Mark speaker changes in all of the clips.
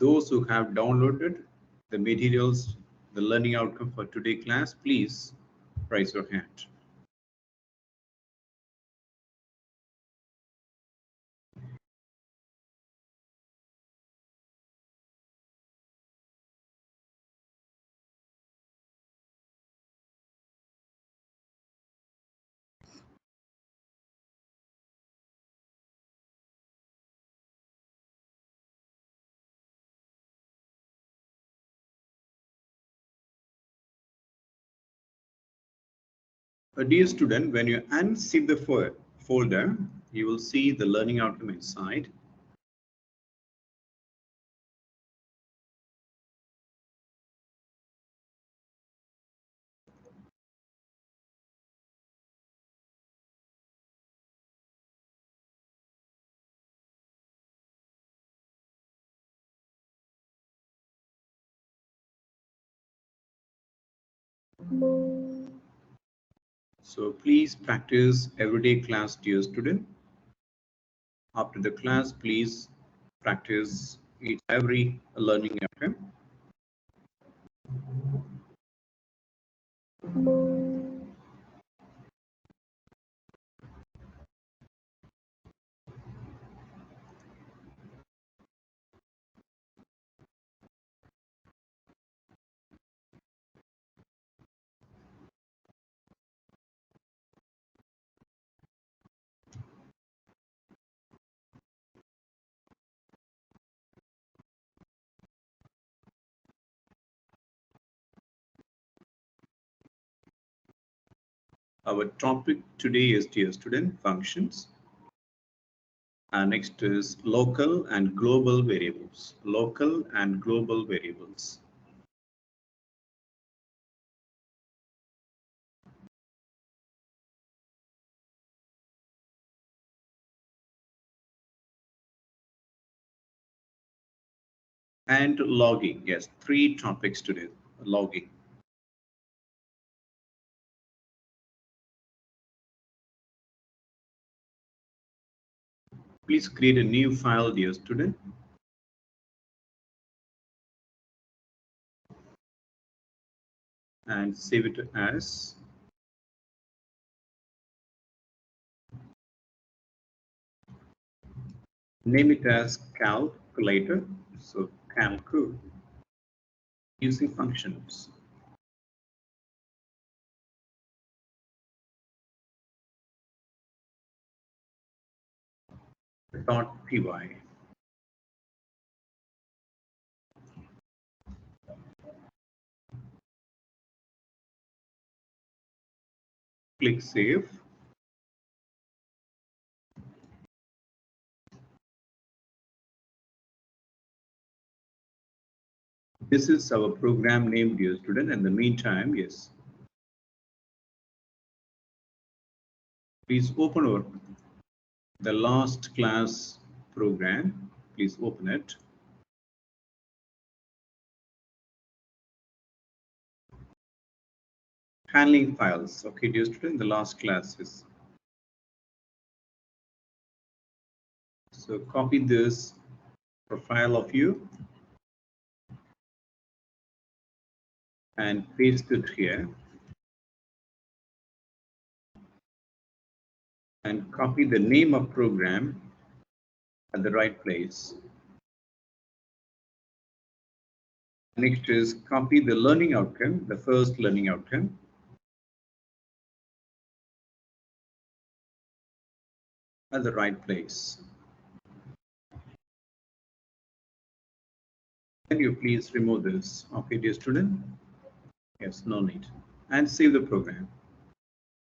Speaker 1: Those who have downloaded the materials, the learning outcome for today's class, please raise your hand. Dear student, when you unzip the folder, you will see the learning outcome inside. So please practice everyday class, dear student. After the class, please practice each every learning outcome. Our topic today is, dear student, functions. And next is local and global variables. Local and global variables. And logging. Yes, 3 topics today. Logging. Please create a new file, dear student. And save it as name it as calculator. So calcu using functions. .py. Click save. This is our program name, dear student. In the meantime, yes, please open the last class program. Please open it. Handling files. Okay, dear student, the last class is. So copy this profile of you and paste it here. And copy the name of program at the right place. Next is copy the learning outcome, the first learning outcome. At the right place. Can you please remove this? Okay, dear student. Yes, no need. And save the program.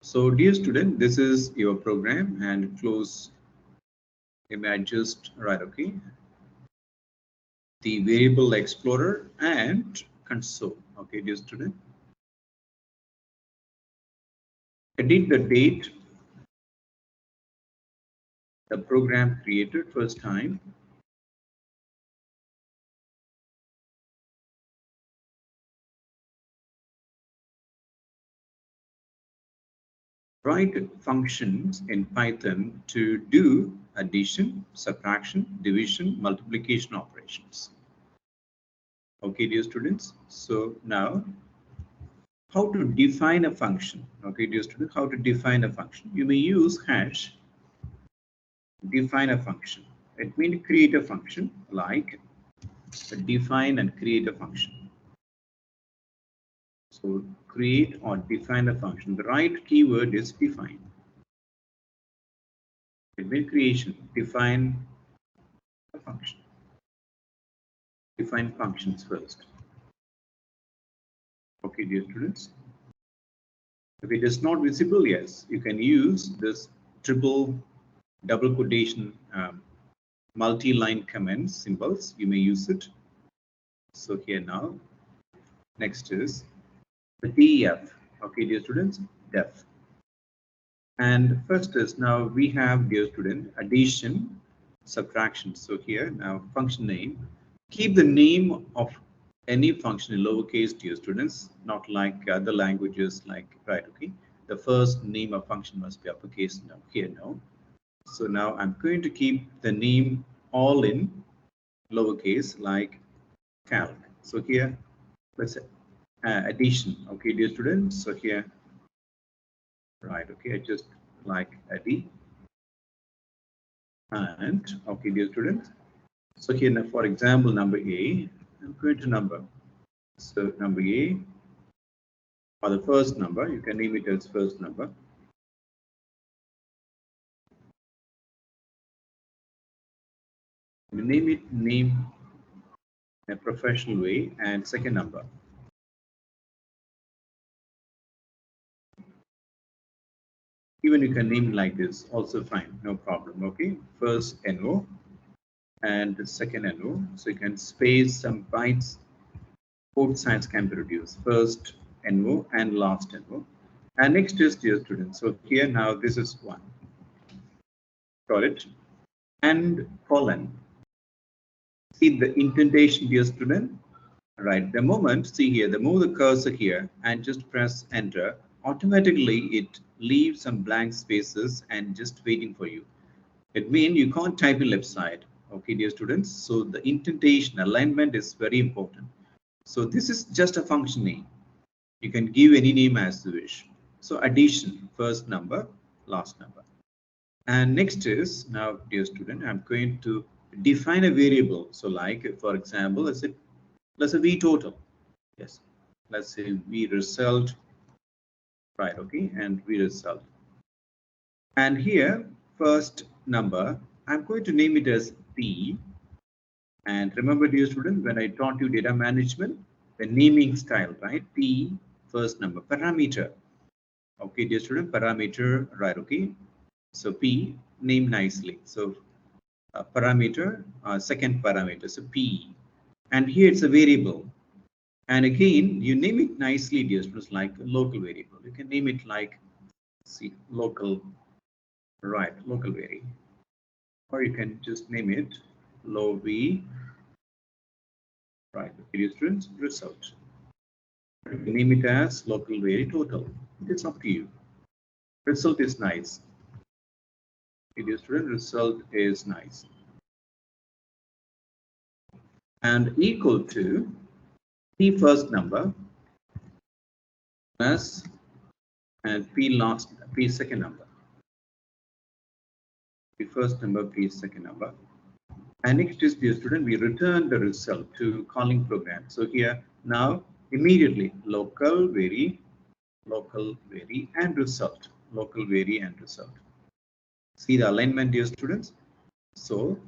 Speaker 1: So, dear student, this is your program and close. You may adjust, right? Okay. The variable explorer and console. Okay, dear student. Edit the date the program created first time. Write functions in Python to do addition, subtraction, division, multiplication operations. Okay, dear students. So now, how to define a function? Okay, dear students, how to define a function? You may use hash define a function. It means create a function like define and create a function. So create or define a function. The right keyword is define. It means creation. Define a function. Define functions first. Okay, dear students. If it is not visible, yes, you can use this double quotation multi-line comment symbols. You may use it. So here now, next is the def. Okay, dear students, def. And first is now we have, dear student, addition, subtraction. So here now function name. Keep the name of any function in lowercase, dear students, not like other languages like, right, okay. The first name of function must be uppercase now, here no. So now I'm going to keep the name all in lowercase like calc. So here, let's say addition, okay, dear students. So here, right, okay, I just like addi. And okay, dear students. So here, now, for example, number A, I'm going to number. So number A, or the first number, you can name it as first number. You name it name in a professional way, and second number. Even you can name it like this, also fine, no problem. Okay, first NO and the second NO. So you can space some bytes. Both sides can be reduced. First NO and last NO. And next is dear students. So here now this is one. Got it? And colon. See the indentation, dear student. Right. The moment, see here, the move the cursor here and just press enter, automatically it leaves some blank spaces and just waiting for you. It means you can't type in left side. Okay, dear students. So the indentation alignment is very important. So this is just a function name. You can give any name as you wish. So addition, first number, last number. And next is now, dear student, I'm going to define a variable. So like, for example, let's say v total. Yes, let's say v result. Right, okay, and v result. And here, first number, I'm going to name it as p. And remember, dear student, when I taught you data management, the naming style, right? P, first number, parameter. Okay, dear student, parameter, right, okay. So P, name nicely. So parameter, second parameter, so P. And here it's a variable. And again, you name it nicely, dear students, like local variable. You can name it like, see, local, right, local variable. Or you can just name it low V, right, dear students, result. You can name it as local vary total. It's up to you. Result is nice. Dear student, result is nice. And equal to P first number plus and P second number. P first number, P second number. And next is, dear student, we return the result to calling program. So here now immediately local vary, and result, local vary and result. See the alignment, dear students. So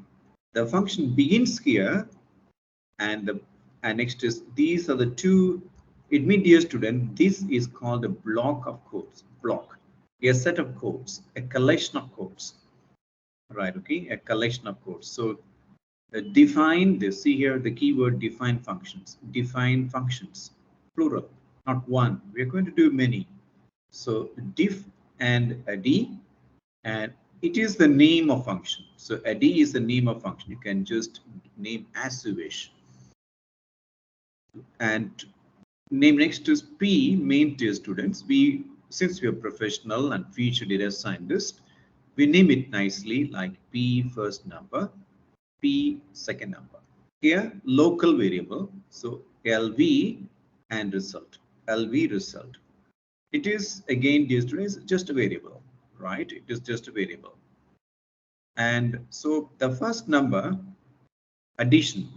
Speaker 1: the function begins here, and next is these are the two. It means, dear student, this is called a block of codes. Block, a set of codes, a collection of codes. Right, okay, a collection of codes. So define this. See here the keyword define functions. Define functions, plural, not one. We are going to do many. So diff and a d, and it is the name of function. So a d is the name of function. You can just name as you wish. And name next is P, main, dear students. Since we are professional and future data scientists, we name it nicely like P first number, P second number. Here, local variable. So LV and result. LV result. It is again, dear students, just a variable, right? It is just a variable. And so the first number addition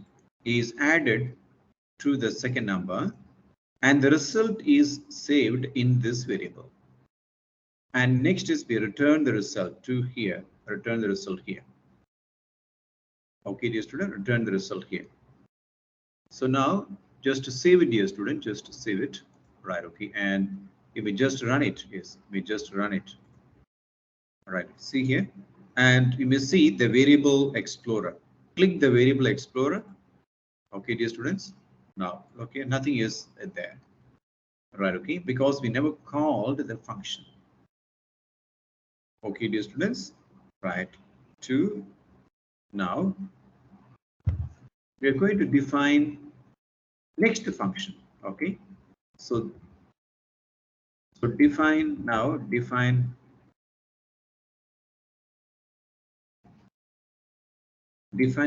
Speaker 1: is added to the second number and the result is saved in this variable. And next is we return the result to here, return the result here. Okay, dear student, return the result here. So now just to save it, dear student, just to save it, right? Okay, and if we just run it, yes, we just run it. All right, see here, and you may see the variable explorer. Click the variable explorer. Okay, dear students. Now, okay, nothing is there, right? Okay, because we never called the function. Okay, dear students, right? To now we are going to define next function. Okay, so define now, define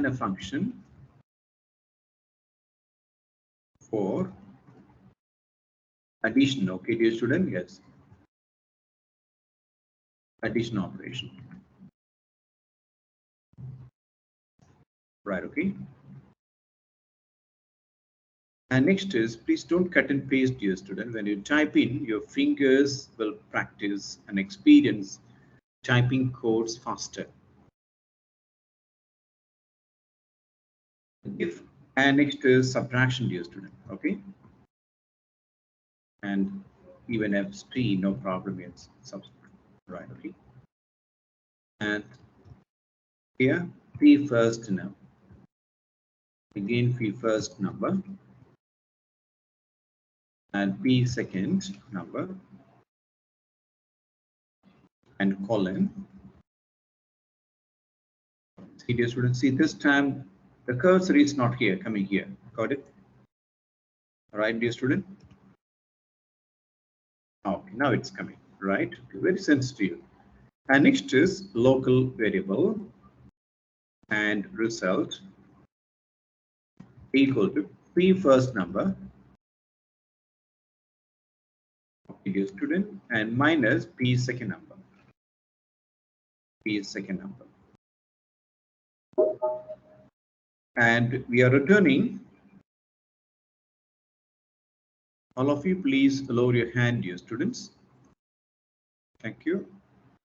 Speaker 1: a function for addition. Okay, dear student, yes, addition operation, right? Okay, and next is, please don't cut and paste, dear student. When you type in, your fingers will practice and experience typing codes faster. If and next is subtraction, dear student. Okay, and even FP, no problem, it's subtract, right? Okay, and here P first number, again P first number, and P second number, and colon. See, dear students, see this time the cursor is not here, coming here. Got it? All right, dear student. Okay, now it's coming, right? Very sensitive. And next is local variable and result equal to P first number, okay, dear student, and minus P second number. P second number. And we are returning. All of you, please lower your hand, dear students. Thank you.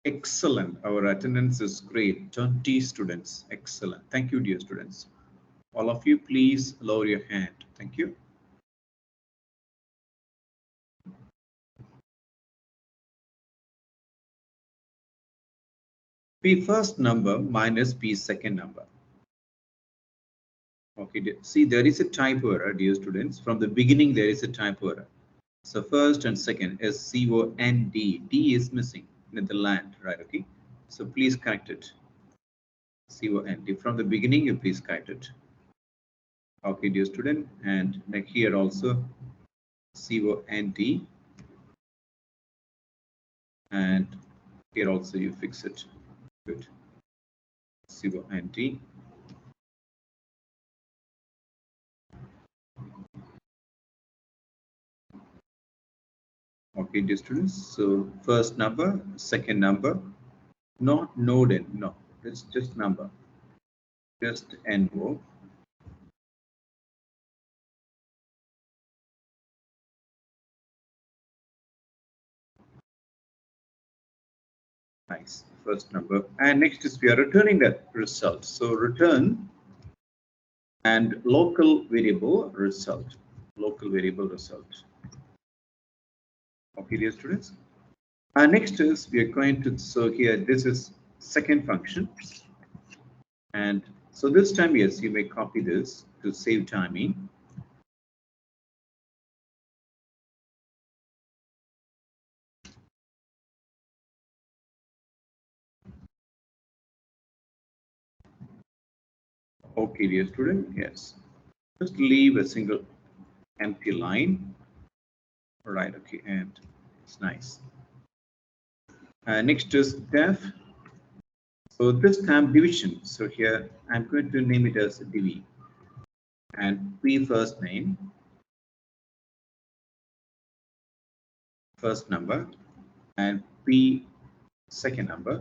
Speaker 1: Excellent. Our attendance is great. 20 students. Excellent. Thank you, dear students. All of you, please lower your hand. Thank you. P first number minus P second number. Okay, see, there is a typo error, dear students. From the beginning, there is a typo error. So first and second is C-O-N-D. D is missing in the land, right? Okay, so please correct it. C-O-N-D. From the beginning, you please correct it. Okay, dear student, and here also C-O-N-D, and here also you fix it. Good. C-O-N-D. Okay, dear students, so first number, second number, not node n, no, it's just number, just NO. Nice, first number, and next is we are returning that result. So return and local variable result, local variable result. Okay, dear students. Next is we are going to, so here this is second function, and so this time, yes, you may copy this to save timing. Okay, dear student, yes, just leave a single empty line, right? Okay, and it's nice. Next is def. So this time division. So here I'm going to name it as div, and P first name, first number and P second number,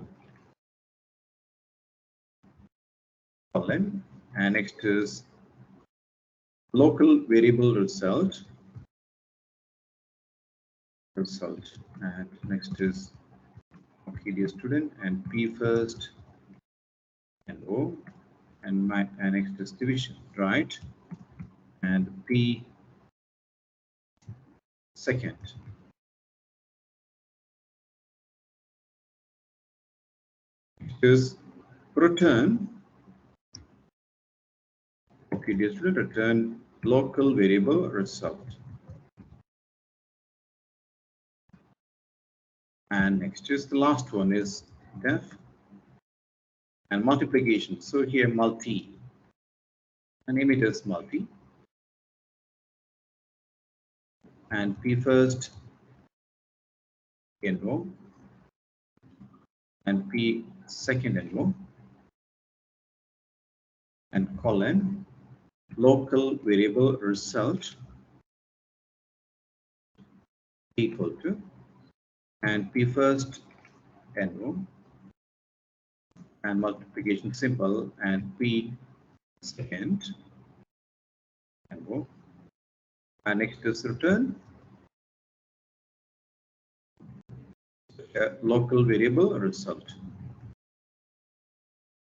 Speaker 1: colon, and next is local variable result, and next is, okay, dear student, and P first and O, and next is division, right? And P second. Is return, okay, dear student, return local variable result. And next is the last one is def and multiplication. So here multi, and name it as multi, and P first NO and P second NO and colon local variable result equal to, and P first NO and multiplication symbol and P second NO, and next is return local variable result.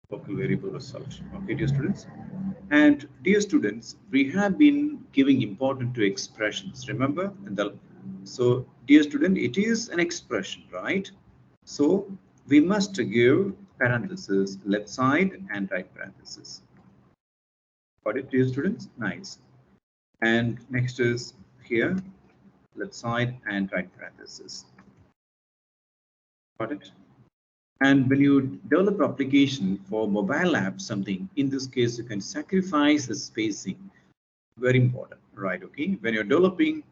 Speaker 1: Local variable result. Okay, dear students. And dear students, we have been giving importance to expressions. Remember? So, dear student, it is an expression, right? So we must give parentheses left side and right parentheses. Got it, dear students? Nice. And next is here left side and right parentheses. Got it? And when you develop application for mobile app, something in this case, you can sacrifice the spacing. Very important, right? Okay. When you're developing,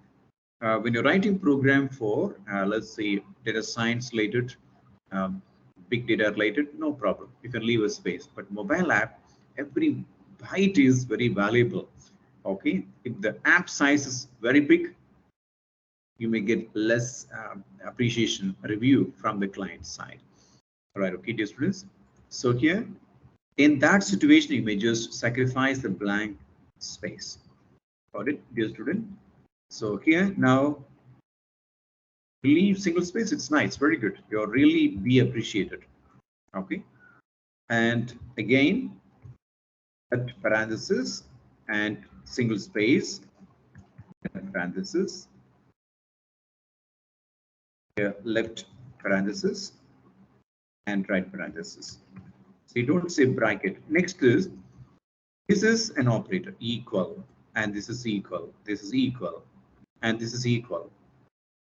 Speaker 1: when you're writing program for, let's say, data science related, big data related, no problem. You can leave a space. But mobile app, every byte is very valuable. Okay. If the app size is very big, you may get less appreciation review from the client side. Right, okay, dear students. So here, in that situation, you may just sacrifice the blank space. Got it, dear student? So here, now, leave single space. It's nice, very good. You're really be appreciated. Okay. And again, at parenthesis and single space, parenthesis, here, left parenthesis, and right parenthesis. So you don't say bracket. Next is, this is an operator, equal, and this is equal, this is equal, and this is equal.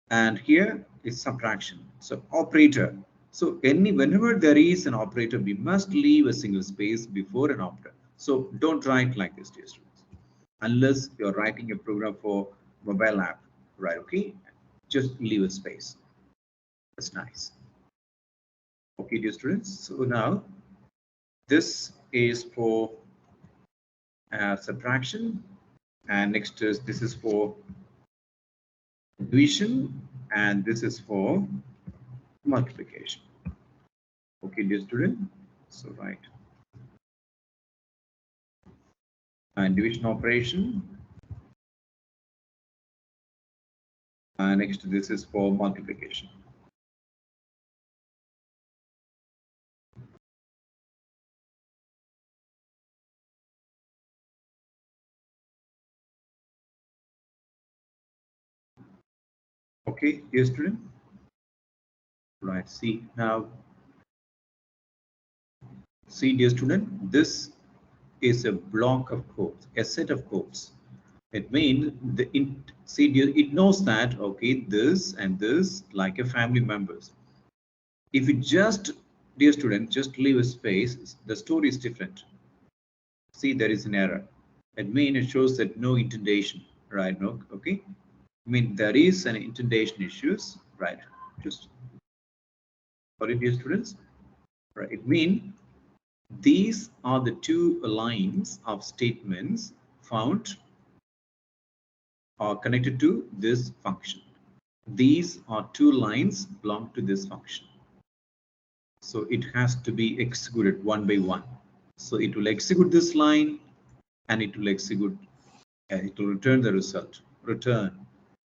Speaker 1: And here is subtraction. So operator. So whenever there is an operator, we must leave a single space before an operator. So don't write like this, dear students, unless you're writing a program for mobile app, right? Okay, just leave a space. That's nice. Okay, dear students. So now this is for subtraction, and next is, this is for division, and this is for multiplication. Okay, dear student. So right, and division operation, and next this is for multiplication. Okay, dear student. Right, see now, see, dear student, this is a block of codes, a set of codes. It means see, it knows that, okay, this and this like a family members. If you just, dear student, just leave a space, the story is different. See, there is an error. It means it shows that no indentation, right? No, okay. I mean, there is an indentation issues, right? Just for it, dear students, right? It means these are the two lines of statements found or connected to this function. these are two lines belong to this function. So it has to be executed one by one. So it will execute this line and it will execute, it will return the result, return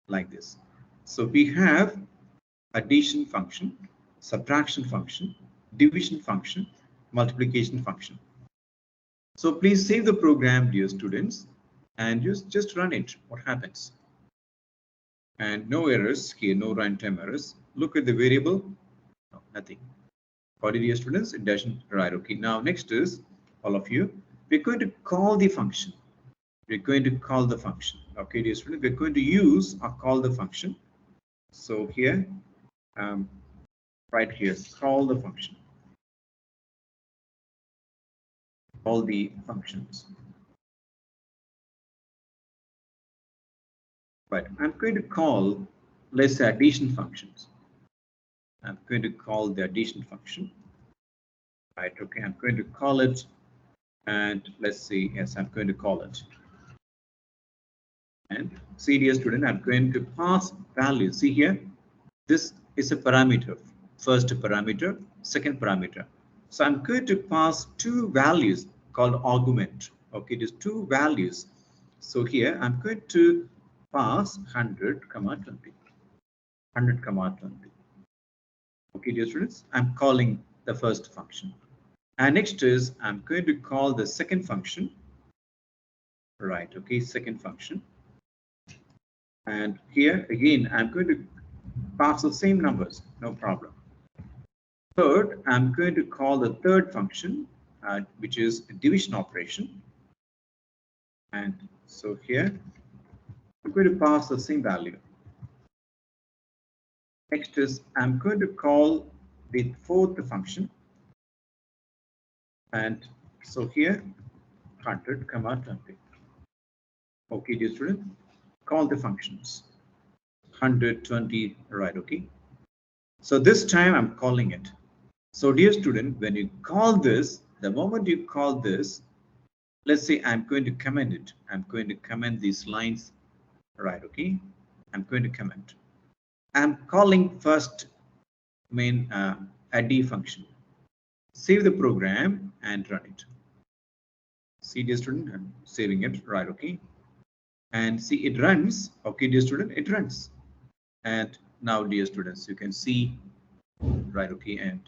Speaker 1: like this. So we have addition function, subtraction function, division function, multiplication function. So please save the program, dear students, and just run it. What happens? And no errors here, no runtime errors. Look at the variable, no, nothing. Got it, dear students? It doesn't, right? Okay. Now next is all of you. We're going to call the function. We're going to call the function. Okay, dear students, we're going to use or call the function. So here, right here, call the function. All the functions. Right. I'm going to call, let's say, addition functions. I'm going to call the addition function. Right. Okay. I'm going to call it, and let's see. Yes, I'm going to call it. And see, dear student, I'm going to pass values. See here, this is a parameter. First parameter, second parameter. So I'm going to pass two values called argument. Okay, there's two values. So here I'm going to pass 100, 20. 100, 20. Okay, dear students, I'm calling the first function. And next is I'm going to call the second function. Right, okay, second function. And here again, I'm going to pass the same numbers, no problem. Third, I'm going to call the third function, which is a division operation. And so here, I'm going to pass the same value. Next is I'm going to call the fourth function. And so here, 100, 20. Okay, dear student, call the functions. 120, right, okay. So this time I'm calling it. So dear student, when you call this, the moment you call this, let's say I'm going to comment it. I'm going to comment these lines, right, okay. I'm going to comment. I'm calling first main add function. Save the program and run it. See, dear student, I'm saving it, right, okay. And see, it runs, okay, dear student, it runs. And now, dear students, you can see, right, okay, and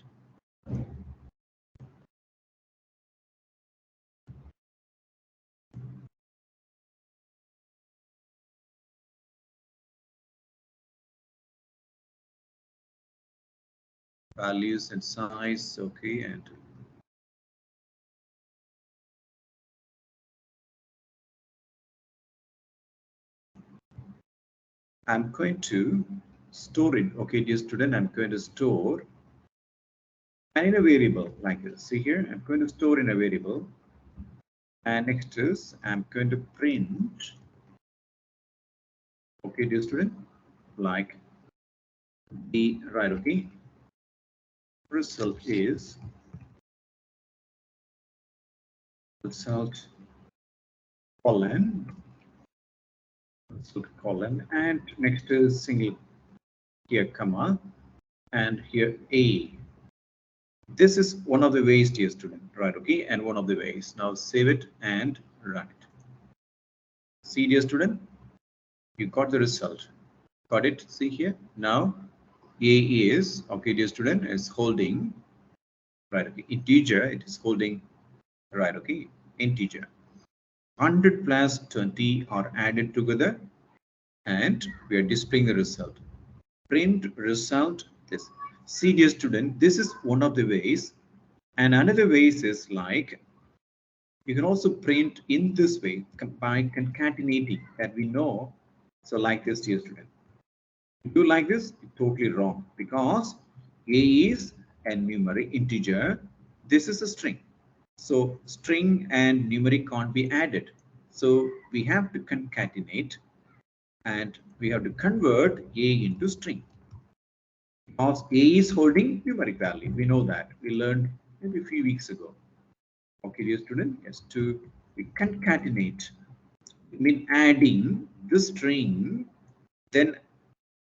Speaker 1: values and size, okay, and I'm going to store it, okay, dear student, I'm going to store in a variable like this. See here, I'm going to store in a variable. And next is I'm going to print, okay, dear student, like the right, okay, result is result colon, result colon, and next is single here comma, and here a. This is one of the ways, dear student, right, okay, and one of the ways. Now save it and run it. See, dear student, you got the result. Got it? See here. Now a is, okay, dear student, is holding, right, okay, integer. It is holding, right, okay, integer. 100 plus 20 are added together, and we are displaying the result. Print result. This. See, dear student, this is one of the ways. And another way is like, you can also print in this way by concatenating, that we know. So like this, dear student. If you like this, it's totally wrong, because a is a numeric integer. This is a string. So string and numeric can't be added. So we have to concatenate, and we have to convert a into string. Because a is holding numeric value. We know that. We learned maybe a few weeks ago. Okay, dear student, yes, to concatenate, I mean adding the string, then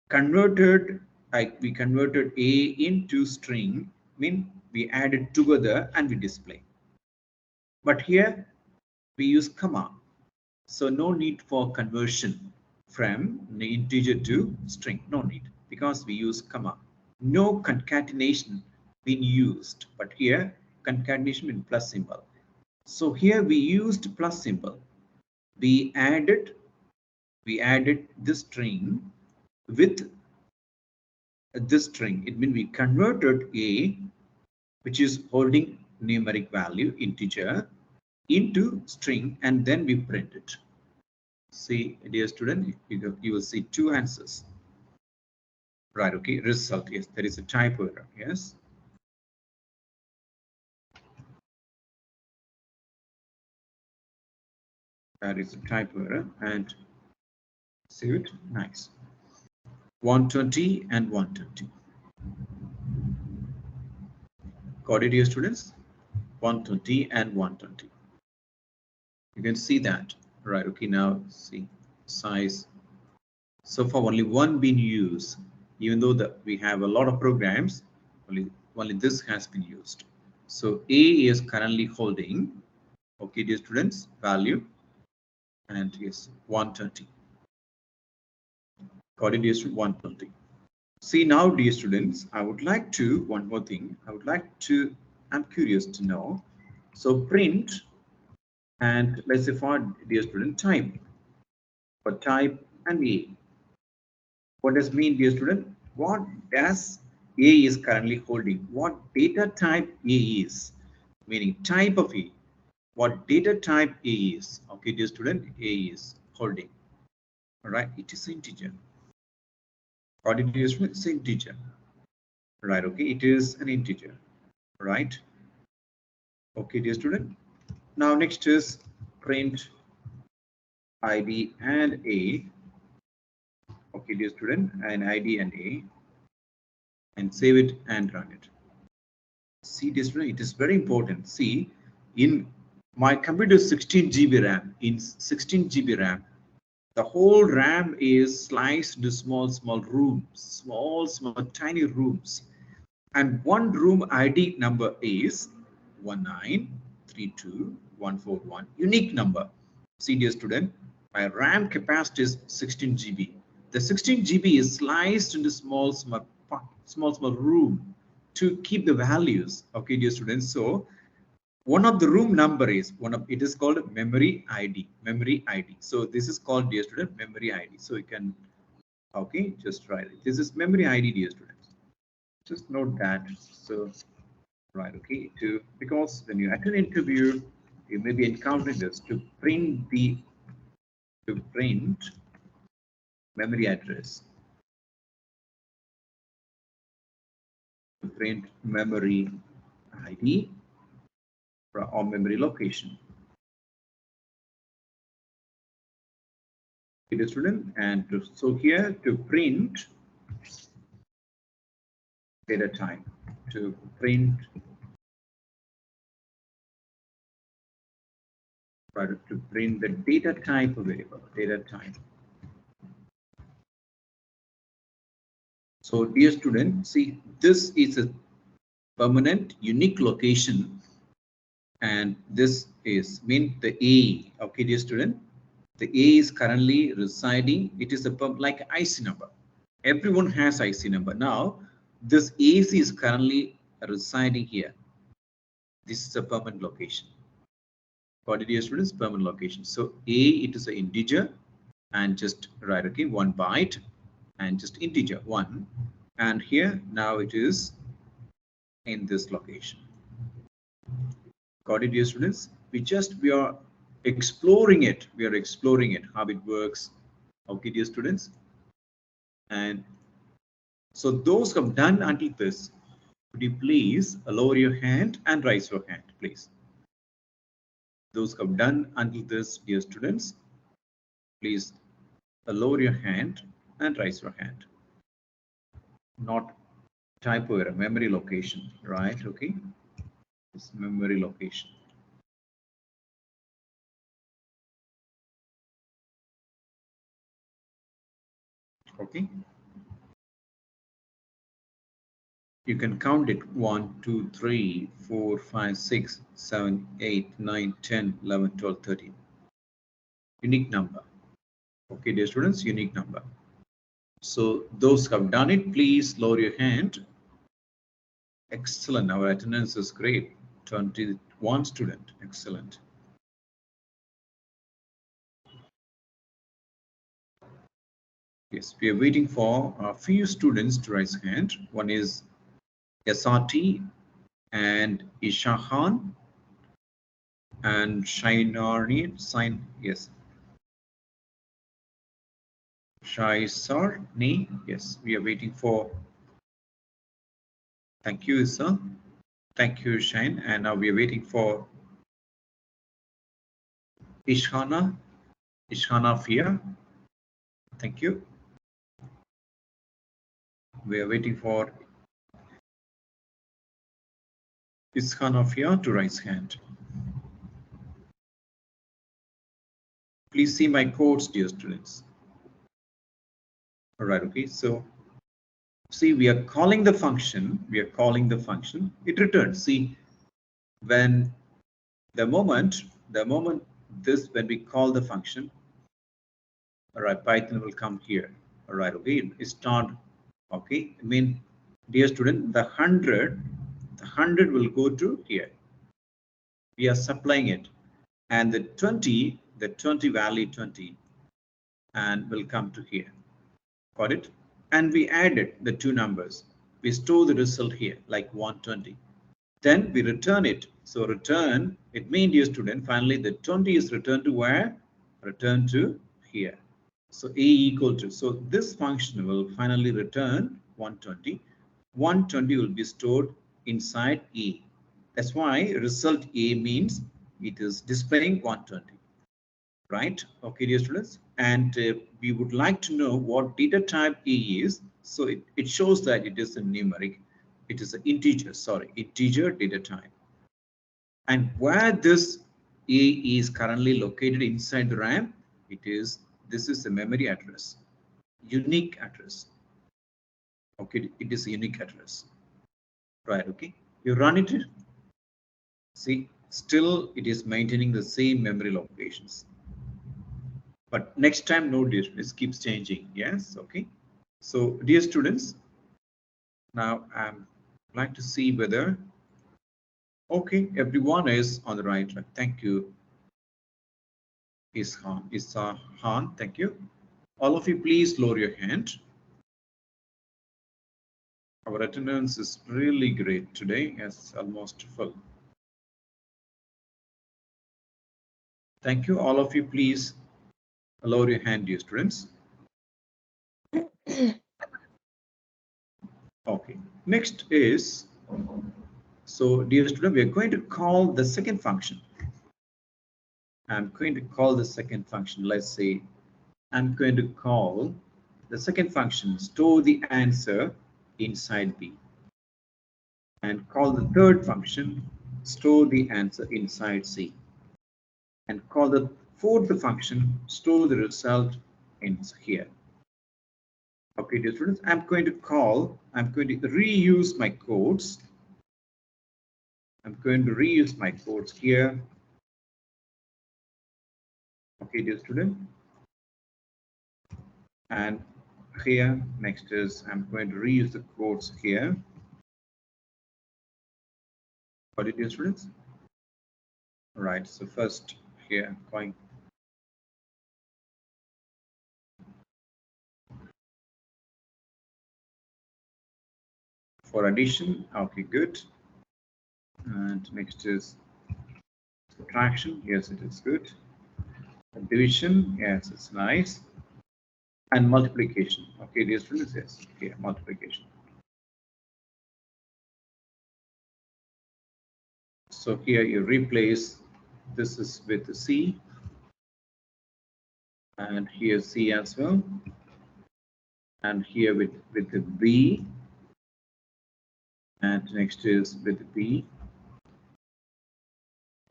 Speaker 1: converted, like we converted A into string, mean we added together and we display. But here we use comma. So no need for conversion from the integer to string, no need, because we use comma. No concatenation being used, but here concatenation in plus symbol. So here we used plus symbol. We added this string with this string. It means we converted A, which is holding numeric value integer, into string, and then we print it. See, dear student, you will see two answers. Right, okay, result, yes, there is a typo error, yes. That is a typo error, and save it, nice. 120 and 120. Got it, dear students? 120 and 120. You can see that, right, okay, now see, size. So far only one been used, even though we have a lot of programs, only this has been used. So A is currently holding, okay, dear students, value, and yes, 120. Got it, dear students, 120. See now, dear students, I would like to, one more thing, I'm curious to know. So print, and let's say for dear student, type. For type and A. What does mean, dear student? What does A is currently holding? What data type A is? Meaning type of A. What data type A is? Okay, dear student, A is holding. All right, it is integer. What it is, it's integer. Right, okay, it is an integer. Right. Okay, dear student. Now next is print ID and A. Okay, dear student, and ID and A, and save it and run it. See, dear student, it is very important. See, in my computer 16 GB RAM, in 16 GB RAM, the whole RAM is sliced into small rooms, small tiny rooms, and one room ID number is 1932141, unique number. See, dear student, my RAM capacity is 16 GB. The 16 GB is sliced into small room to keep the values. Okay, dear students. So one of the room number is it is called memory ID. Memory ID. So this is called, dear student, memory ID. So you can, okay, just write it. This is memory ID, dear students. Just note that. So right, okay, because when you attend an interview, you may be encountering this to print memory address, to print memory ID or memory location. Okay, student, and so here to print data type, to print the data type variable, data type. So dear student, see, this is a permanent unique location, and this is mean the A. Okay, dear student, the A is currently residing. It is a like IC number. Everyone has IC number. Now this AC is currently residing here. This is a permanent location. Got it, dear students? Permanent location. So A, it is an integer, and just write, okay, 1 byte, and just integer 1, and here now it is in this location. Got it, dear students? We are exploring it. We are exploring it, how it works. Okay, dear students. And so those who have done until this, could you please lower your hand and raise your hand, please? Those who have done until this, dear students, please lower your hand and raise your hand. Not typo error, memory location, right? Okay, it's memory location. Okay, You can count it 1, 2, 3, 4, 5, 6, 7, 8, 9, 10, 11, 12, 13. Unique number. Okay, dear students, unique number. So those who have done it, please lower your hand. Excellent. Our attendance is great. 21 student. Excellent. Yes, we are waiting for a few students to raise hand. One is SRT and Ishahan and Shainarni. Yes. Shaisarni. Yes, we are waiting for. Thank you, sir. Thank you, Shine. And now we are waiting for Ishana Fia. Thank you. We are waiting for Ishana Fia to raise hand. Please see my codes, dear students. All right, okay. So see, we are calling the function. It returns. See, when the moment when we call the function, all right, Python will come here. All right, okay. It's start. Okay, I mean, dear student, the 100 will go to here. We are supplying it, and the 20 value 20, and will come to here. Got it? And we added the two numbers. We store the result here, like 120. Then we return it. So return, it means, dear student, finally the 20 is returned to where? Return to here. So A equal to, so this function will finally return 120. 120 will be stored inside A. That's why result A means it is displaying 120. Right? Okay, dear students. And we would like to know what data type A is. So it shows that it is a numeric. It is an integer, integer data type. And where this A is currently located inside the RAM, this is a memory address, unique address. Okay, it is a unique address. Right, okay. You run it. See, still it is maintaining the same memory locations. But next time, no, dear students, keeps changing. Yes, okay. So, dear students, now I'm like to see whether, okay, everyone is on the right track. Thank you, Isahan. Thank you. All of you, please lower your hand. Our attendance is really great today. It's almost full. Thank you. All of you, please lower your hand, dear students. Okay. Next is, so dear student, we are going to call the second function. I'm going to call the second function. Let's say I'm going to call the second function, store the answer inside B. And call the third function, store the answer inside C. And call the fourth function, store the result in here. Okay, dear students, I'm going to reuse my codes. I'm going to reuse my codes here. Okay, dear student. And here, next is I'm going to reuse the codes here. Got it, dear students? All right, so first here, going. For addition, okay, good. And next is subtraction. Yes, it is good. Division, yes, it's nice. And multiplication. Okay, dear students, yes, okay, multiplication. So here you replace this is with C, and here C as well, and here with the B, and next is with B.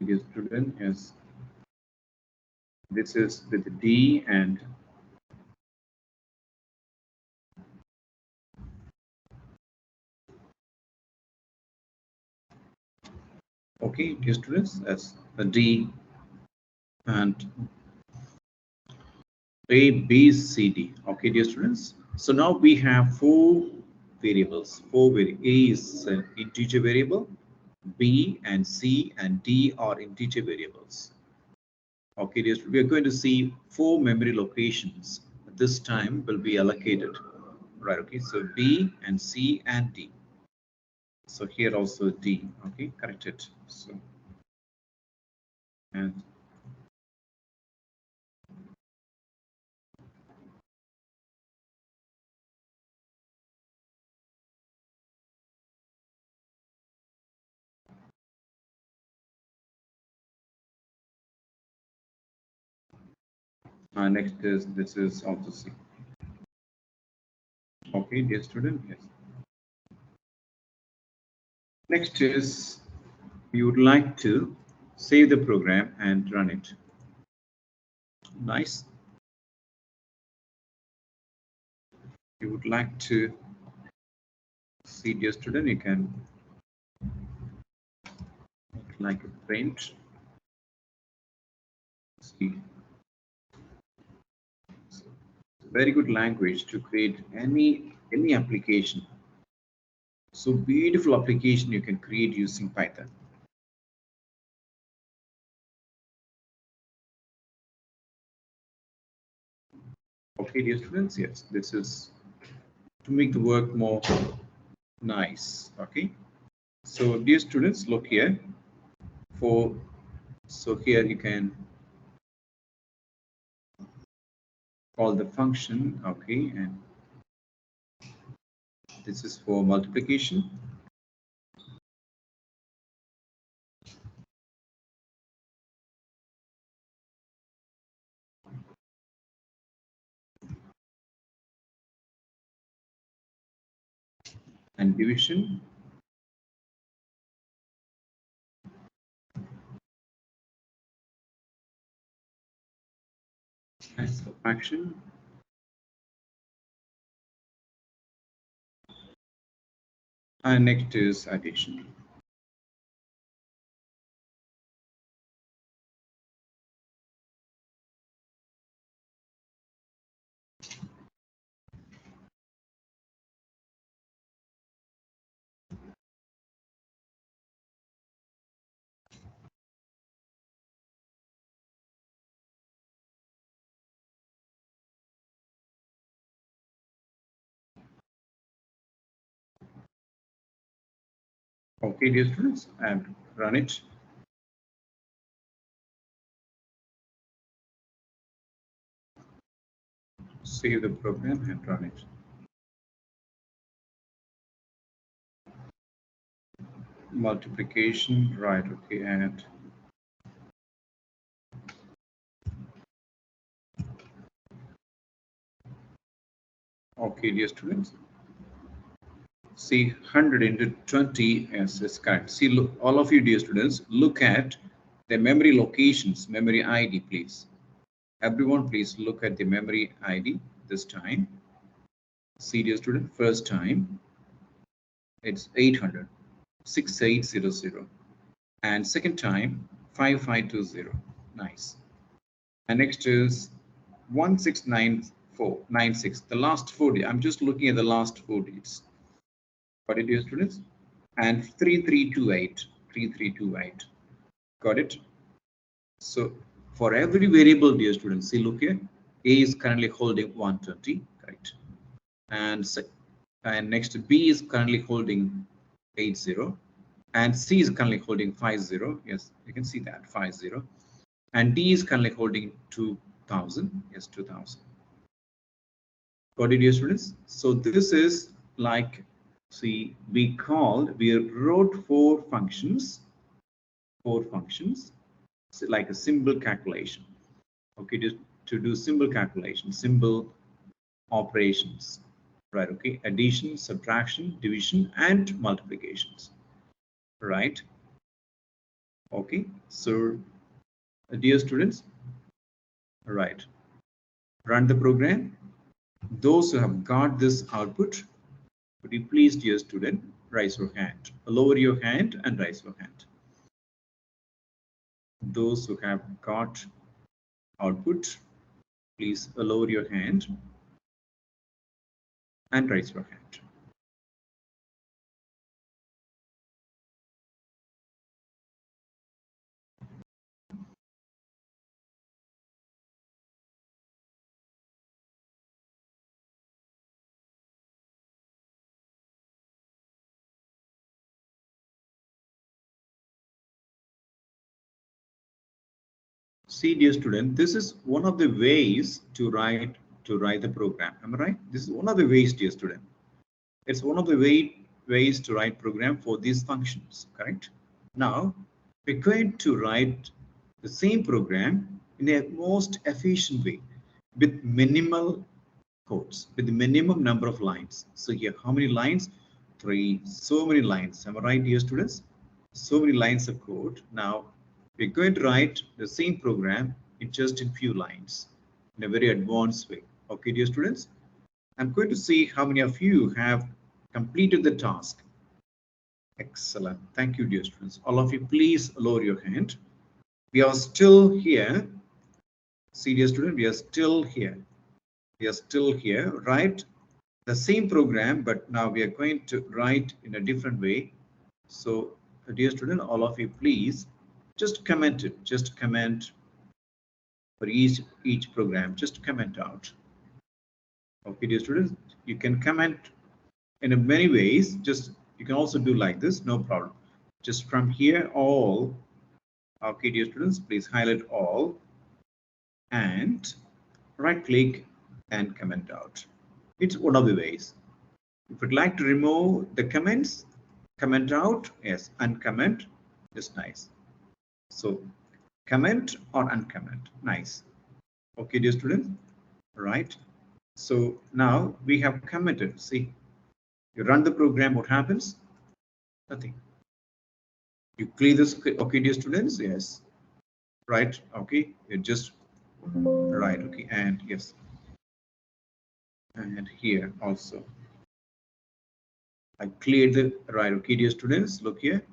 Speaker 1: Dear student, yes, this is with D, and Okay, dear students, that's the D and A, B, C, D. Okay, dear students. So now we have four variables. A is an integer variable, B and C and D are integer variables. Okay, dear students, we are going to see four memory locations. This time will be allocated. Right, okay, so B and C and D. So here also D, okay, correct it. So, and next is, this is also C. Okay, dear student, yes. Next is, you would like to save the program and run it. Nice. You would like to see, dear student, you can like a print. See, very good language to create any application. So beautiful application you can create using Python. Okay, dear students, yes, this is to make the work more nice. Okay, so dear students, look here. So here you can call the function. Okay, and this is for multiplication. And division. And subtraction. And next is addition. Okay, dear students, and run it. Save the program and run it. Multiplication, right? Okay, and okay, dear students. See, 100 into 20 is correct. See, look, all of you, dear students, look at the memory locations, memory ID, please. Everyone, please look at the memory ID this time. See, dear student, first time, it's 800, 6800. And second time, 5520. Nice. And next is 169496. The last 4 digits. I'm just looking at the last 4 digits. Got it, dear students? And 3328. 3328. Got it? So for every variable, dear students, see, look here. A is currently holding 120, correct? And next B is currently holding 80. And C is currently holding 50. Yes, you can see that 50. And D is currently holding 2000. Yes, 2000. Got it, dear students? So this is like, see, we wrote four functions, so like a simple calculation. Okay, just to do simple calculation, simple operations, right? Okay, addition, subtraction, division, and multiplications, right? Okay, so dear students, right, run the program. Those who have got this output, would you please, dear student, raise your hand, lower your hand and raise your hand. Those who have got output, please lower your hand and raise your hand. See, dear student, this is one of the ways to write the program. Am I right? This is one of the ways, dear student. It's one of the ways to write program for these functions, correct? Now, we're going to write the same program in a most efficient way with minimal codes, with the minimum number of lines. So here, how many lines? 3, so many lines. Am I right, dear students? So many lines of code. Now, we're going to write the same program in just in few lines in a very advanced way. Okay, dear students? I'm going to see how many of you have completed the task. Excellent. Thank you, dear students. All of you, please lower your hand. We are still here. See, dear student, we are still here. We are still here. Write the same program, but now we are going to write in a different way. So, dear student, all of you, please just comment it. Just comment for each program. Just comment out. Okay, dear students, you can comment in many ways. Just you can also do like this, no problem. Just from here, all. Okay, dear students, please highlight all and right click and comment out. It's one of the ways. If you'd like to remove the comments, comment out, yes, uncomment, just nice. So comment or uncomment, nice. Okay, dear students, right? So now we have commented. See, you run the program, what happens? Nothing. You clear this, okay, dear students, yes, right, okay, you just right, okay, and yes, and here also. I cleared the right, okay, dear students, look here.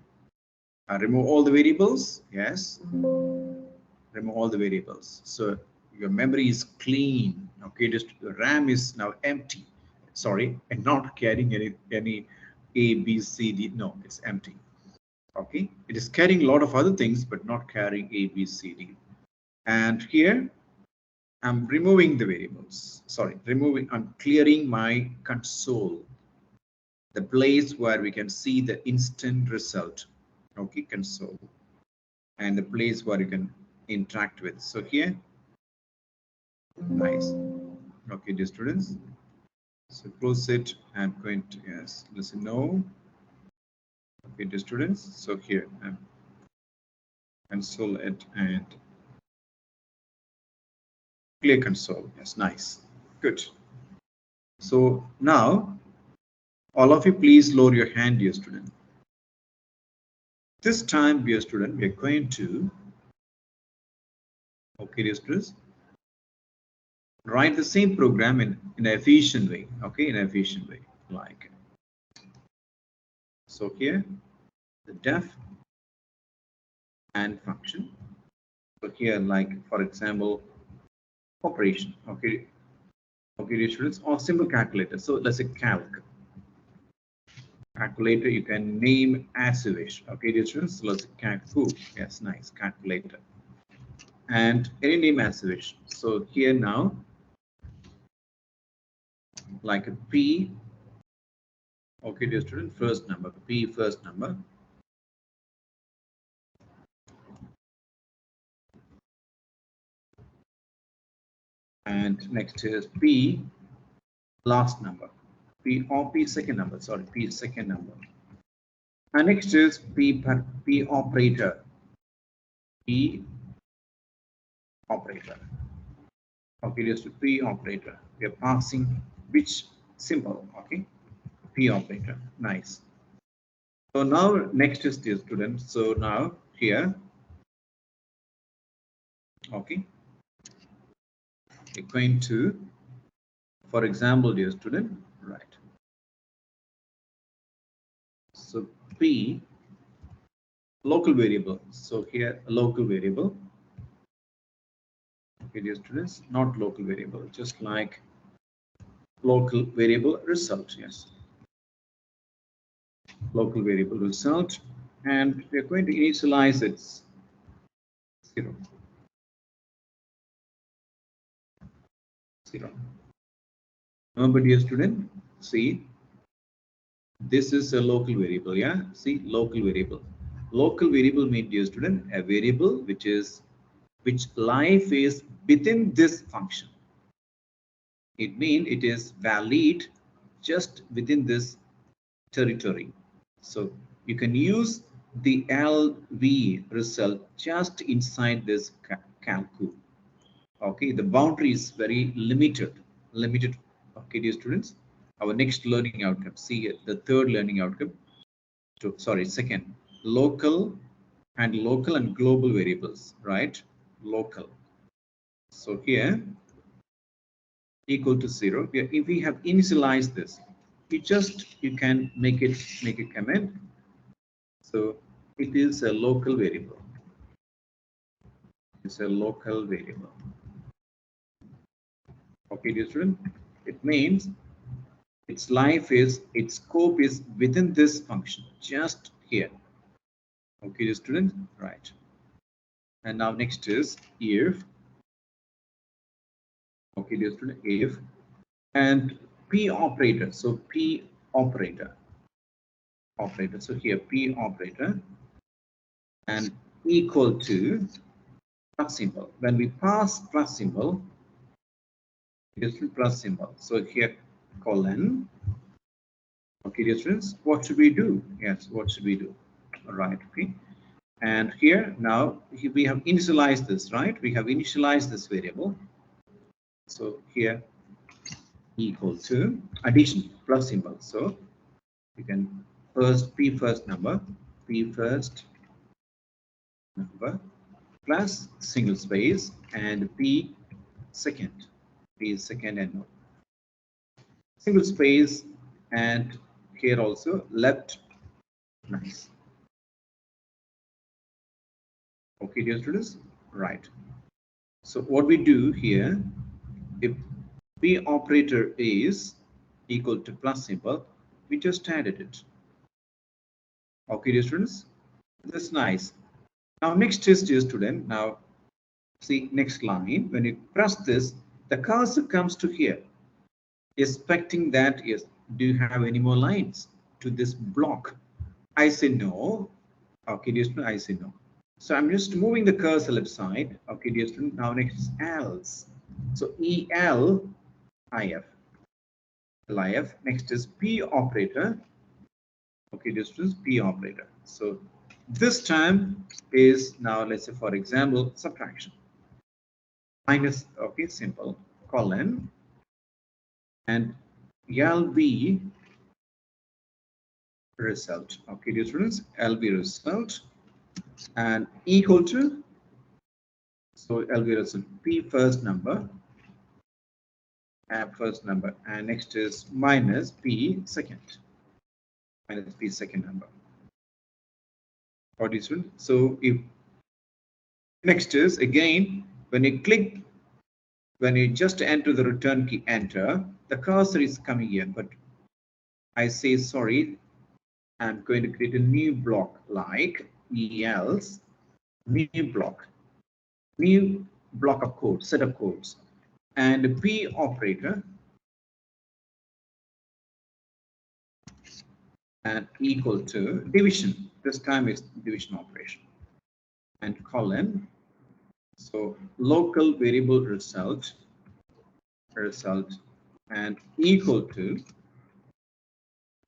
Speaker 1: I remove all the variables, yes, remove all the variables. So your memory is clean, okay, just your RAM is now empty. Sorry, and not carrying any A, B, C, D, no, it's empty. Okay, it is carrying a lot of other things, but not carrying A, B, C, D. And here I'm removing the variables. Sorry, I'm clearing my console, the place where we can see the instant result. Okay, console, and the place where you can interact with. So here, nice. Okay, dear students. So close it. I'm going to, yes, listen, no. Okay, dear students. So here, console it and clear console. Yes, nice. Good. So now, all of you, please lower your hand, dear student. This time, dear student, we are going to, okay, dear students, write the same program in an efficient way. Okay, in an efficient way, like so. Here, the def and function. So here, like for example, operation. Okay, okay, dear students, or simple calculator. So let's say calc. Calculator you can name as you wish. Okay, dear students, so let's say calc. Yes, nice calculator. And any name as you wish. So here now, like a P. Okay, dear student, first number, P first number. And next is P last number. P or P second number, sorry, P second number. And next is P operator. P operator. Okay, just P operator. We are passing which symbol, okay? P operator. Nice. So now next is the student. So now here, okay, we're going to, for example, dear student, right? So P local variable. So here a local variable. Okay, dear students, not local variable, just like local variable result. Yes, local variable result, and we are going to initialize it 0. 0. Remember, dear student, see, this is a local variable. Yeah, see, local variable. Local variable means, dear student, a variable which life is within this function. It means it is valid just within this territory. So you can use the LV result just inside this calcu. Okay, the boundary is very limited. Okay, dear students, our next learning outcome. See the third learning outcome. Sorry, second, local and global variables, right? Local. So here equal to 0. If we have initialized this, you can make a comment. So it is a local variable. It's a local variable. Okay, dear student, it means its scope is within this function, just here. Okay, dear student, right. And now next is if. Okay, dear student, if and P operator. So P operator. So here P operator and equal to plus symbol. When we pass plus symbol, it is plus symbol. So here colon. Okay, dear students, what should we do? Yes, what should we do? All right, okay. And here now we have initialized this, right? We have initialized this variable. So here equal to addition plus symbol. So you can P first number plus single space and P second and single space, and here also left. Nice. Okay, dear students, right. So what we do here, if P operator is equal to plus symbol, we just added it. Okay, dear students, that's nice. Now next is, dear student, now see next line, when you press this, the cursor comes to here, expecting that, yes, do you have any more lines to this block? I say no. Okay, dear student, I say no. So I'm just moving the cursor left side. Okay, dear student, now next is else. So ELIF. LIF. Next is P operator. Okay, dear students, P operator. So this time is now, let's say, for example, subtraction. Minus, okay, simple, colon, and LB result. Okay, dear students, LB result and equal to, so LB result P first number and next is minus P second number. What is it? So if next is again, when you just enter the return key, enter, the cursor is coming here, but I say sorry, I'm going to create a new block like else, new block of code, set of codes, and P operator and equal to division. This time is division operation and colon. So local variable result and equal to,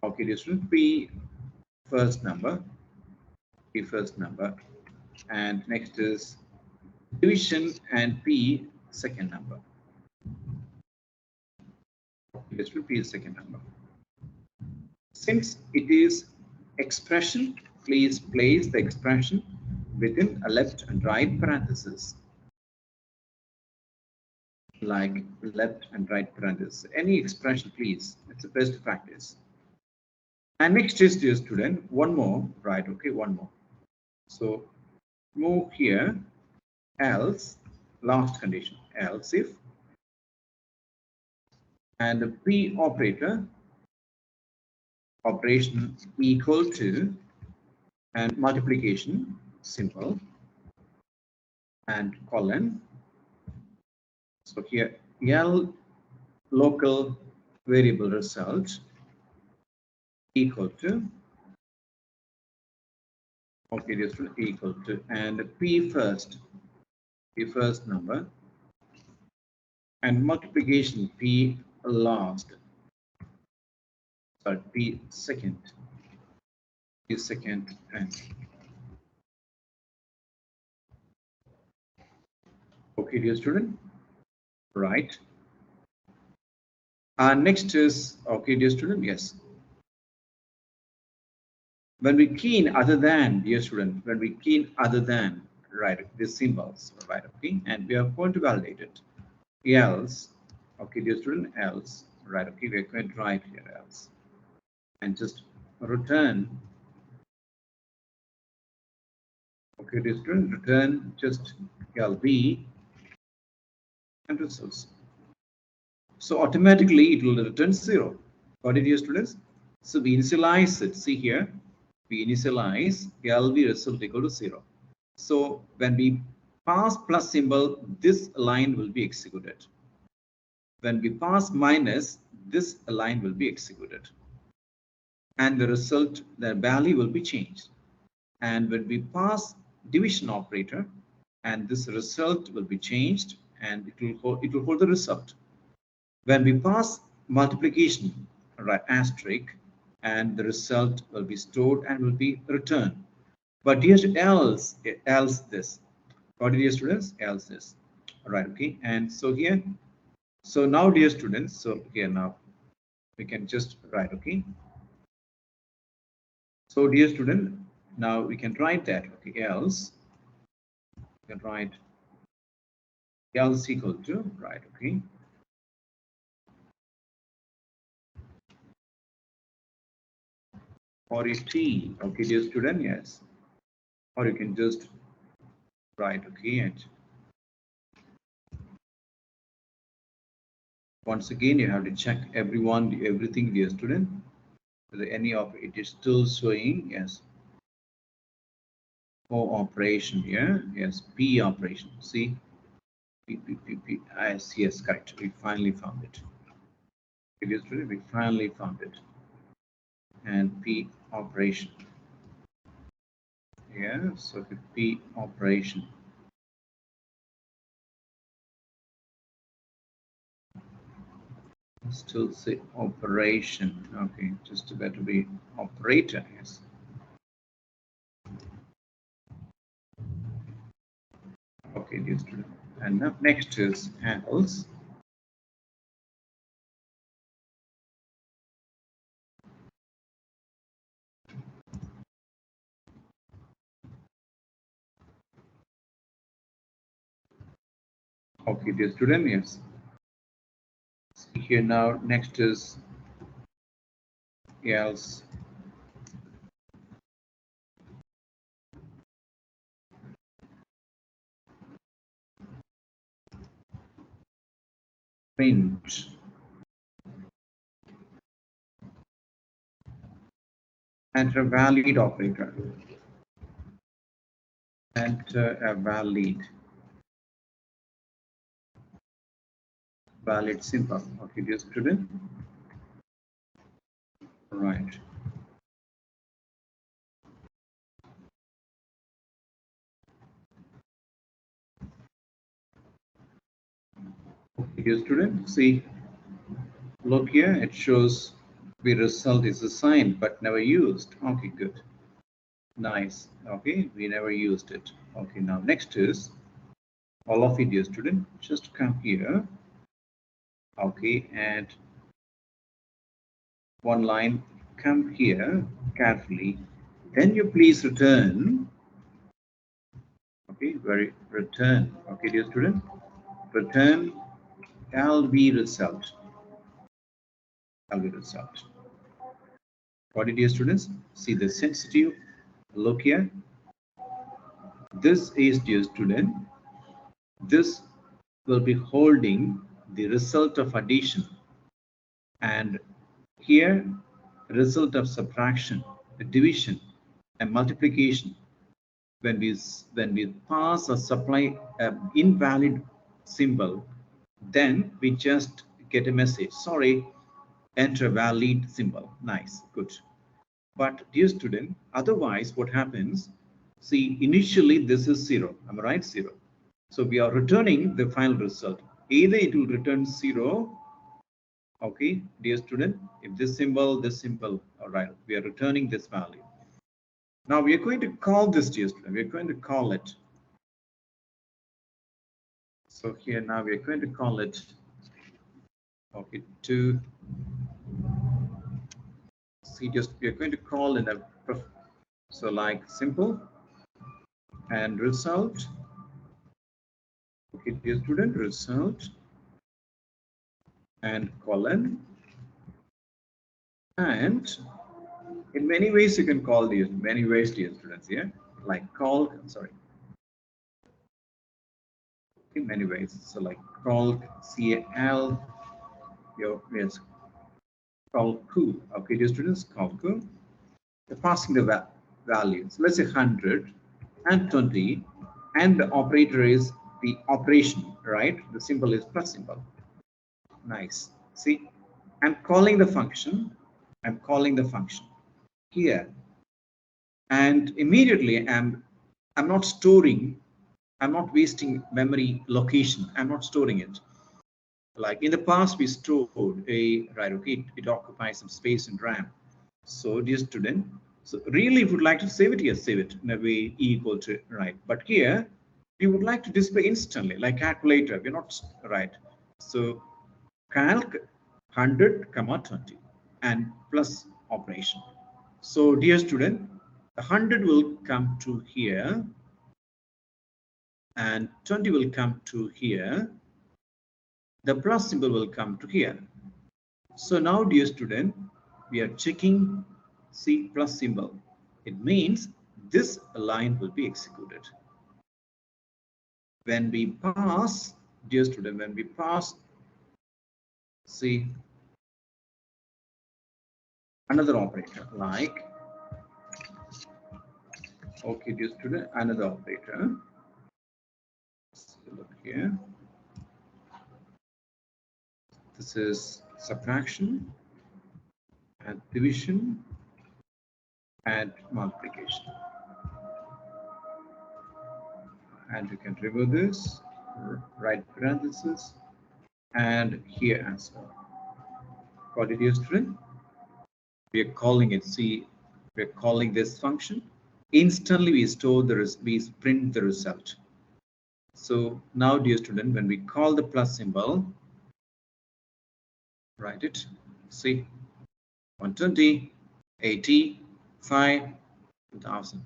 Speaker 1: okay, this will be first number and next is division and P second number. This will be a second number. Since it is expression, please place the expression within a left and right parenthesis. Like left and right parenthesis. Any expression, please. It's the best practice. And next is, dear student, one more, right? Okay, one more. So move here, else, last condition, else if, and the P operator, operation equal to, and multiplication, simple, and colon. So here, L local variable result equal to, okay, this will equal to, and P first number, and multiplication P last, sorry, P second, and okay, dear student, right. Next is, okay, dear student, yes. When we key in other than, dear student, when we key in other than, right, these symbols, right, okay, and we are going to validate it. Else, okay, dear student, else, right, okay, we're going to write here else, and just return, okay, dear student, return just LB and results. So automatically it will return 0. Got it, dear students? So we initialize it. See here, we initialize LB result equal to 0. So when we pass plus symbol, this line will be executed. When we pass minus, this line will be executed. And the result, the value will be changed. And when we pass division operator, and this result will be changed, and it will hold the result. When we pass multiplication, right, asterisk, and the result will be stored and will be returned. But here's else this. What dear students? Else this. Right, okay. And so here, so now dear students, so here now we can just write, okay. So dear student, now we can write that, okay, else, we can write else equal to, right, okay. Or is T, okay, dear student, yes. Or you can just write, okay, and once again, you have to check everything, dear student, whether any of it is still showing, yes. O operation here, yes, P operation, see, P, yes, correct, we finally found it. Dear student, we finally found it. And P operation. Yeah, so the P operation. Still say operation. Okay, just about to be operator, yes. Okay, dear student. And now next is else. Okay, dear student, yes. See here now, next is else. Print. Enter a valid operator. Enter a valid simple. Okay, dear student. Right. Okay, dear student, see, look here, it shows the result is assigned but never used. Okay, good. Nice. Okay, we never used it. Okay, now next is all of it, dear student, just come here. Okay, and one line, come here carefully. Then you please return. Okay, return. Okay, dear student, return LB result. LB result. What did dear students see the sensitive? Look here. This is, dear student, this will be holding the result of addition, and here result of subtraction, division, and multiplication. When we pass or supply an invalid symbol, then we just get a message, sorry, enter a valid symbol. Nice, good. But dear student, otherwise what happens? See, initially this is 0. Am I right? 0. So we are returning the final result. Either it will return 0. Okay, dear student, if this symbol, all right, we are returning this value. Now we are going to call this, dear student. We are going to call it. So here now we are going to call it, okay, to see, just we are going to call in a, so like simple and result. Okay, dear student, result and colon, and in many ways you can call these, many ways, dear students, here, like call, sorry, in many ways. So like call, cal, your, yes, call ku. Okay, dear students, call ku. You're passing the values. Let's say 100 and 20, and the operator is the operation, right? The symbol is plus symbol. Nice. See, I'm calling the function. I'm calling the function here, and immediately I'm not storing. I'm not wasting memory location. I'm not storing it. Like in the past, we stored a, right, okay, it occupies some space in RAM. So dear student, so really if you would like to save it here, save it in a way equal to, right. But here we would like to display instantly, like calculator, we're not, right. So calc 100 comma 20 and plus operation. So dear student, the 100 will come to here and 20 will come to here. The plus symbol will come to here. So now, dear student, we are checking C plus symbol. It means this line will be executed. When we pass, dear student, when we pass C another operator, like, okay, dear student, another operator. Let's look here. This is subtraction and division and multiplication. And you can remove this, right parenthesis, and here as well. Got it, dear student? We are calling it, see, we are calling this function. Instantly we store we print the result. So now, dear student, when we call the plus symbol, write it, see, 120, 80, 5, 2000.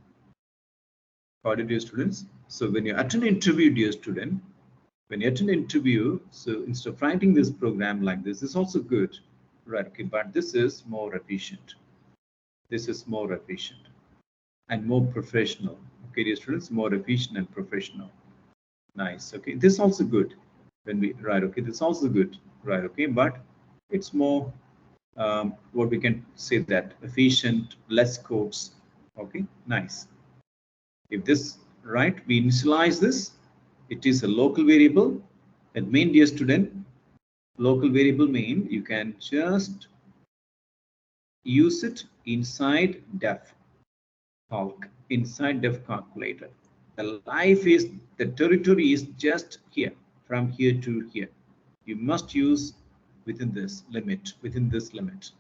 Speaker 1: Got it, dear students? So when you attend an interview, dear student, when you attend an interview, so instead of writing this program like this, is also good, right? Okay, but this is more efficient. This is more efficient and more professional. Okay, dear students, more efficient and professional. Nice. Okay, this is also good when we, right, okay, this is also good, right, okay, but it's more what we can say, that efficient, less codes. Okay, nice. If this, right, we initialize this, it is a local variable. That means, dear student, local variable mean you can just use it inside def calc, inside def calculator. The life is, the territory is just here, from here to here. You must use within this limit, within this limit.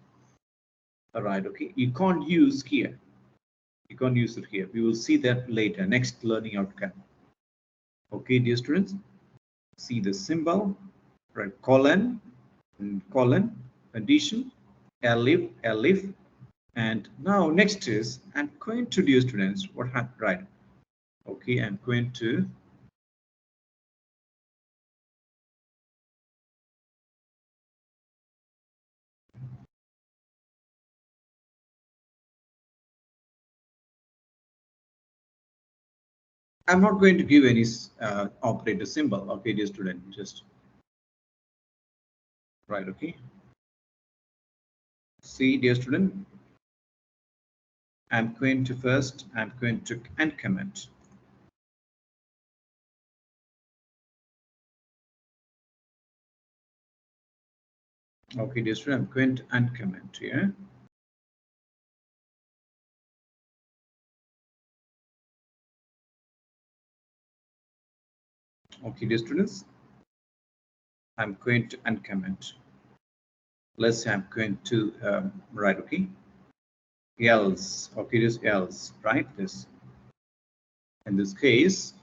Speaker 1: All right, okay. You can't use here. You can't use it here. We will see that later, next learning outcome. Okay, dear students, see the symbol, right? Colon, and colon, addition, elif, elif. And now next is, I'm going to, dear students, what happened, right? Okay, I'm going to I'm not going to give any operator symbol. Okay, dear student, just right. Okay. See, dear student, I'm going to uncomment. Okay, dear student, I'm going to uncomment here. Okay, dear students, I'm going to uncomment. Let's say I'm going to write, okay, else. Okay, this else, right? This. In this case,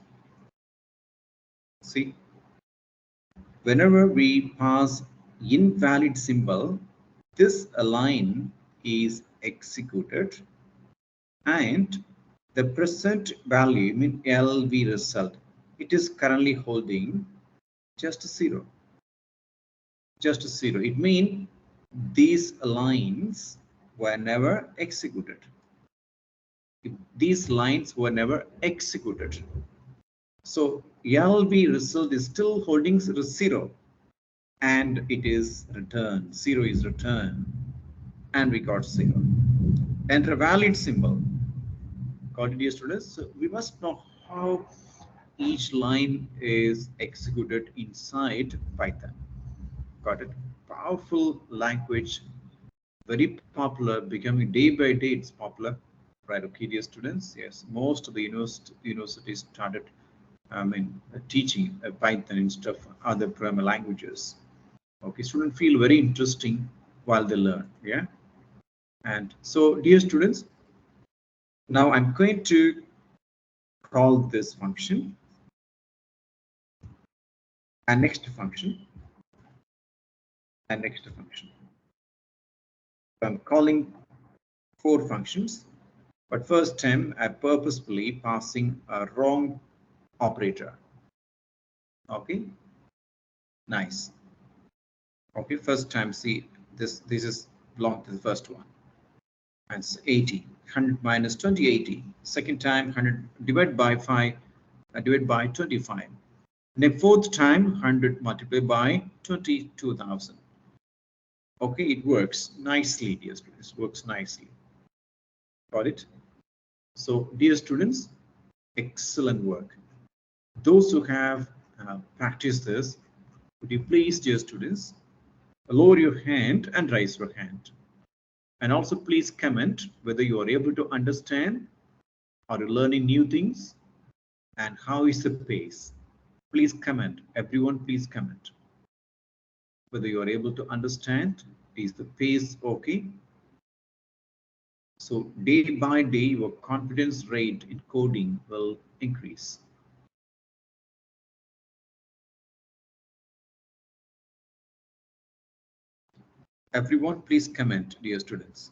Speaker 1: see, whenever we pass invalid symbol, this line is executed, and the present value, mean LV result, it is currently holding just 0. Just 0. It means these lines were never executed. These lines were never executed. So LV result is still holding 0, and it is returned. 0 is returned, and we got 0. Enter a valid symbol. Got it, dear students? So we must know how each line is executed inside Python. Got it? Powerful language, very popular, becoming day by day it's popular. Right, okay, dear students? Yes, most of the universities started teaching Python instead of other programming languages. Okay, students feel very interesting while they learn. Yeah, and so, dear students, now I'm going to call this function and next function and next function. I'm calling 4 functions, but first time I'm purposefully passing a wrong operator. Okay, nice. Okay, first time, see, this is belong to the first one. That's 80. 100 minus 20, 80. Second time, 100 divided by 5, divided by 25. And the fourth time, 100 multiplied by 22,000. Okay, it works nicely, dear students. Works nicely. Got it? So, dear students, excellent work. Those who have practiced this, would you please, dear students, lower your hand and raise your hand. And also please comment whether you are able to understand, are you learning new things, and how is the pace. Please comment. Everyone, please comment whether you are able to understand. Is the pace okay? So day by day, your confidence rate in coding will increase. Everyone, please comment, dear students.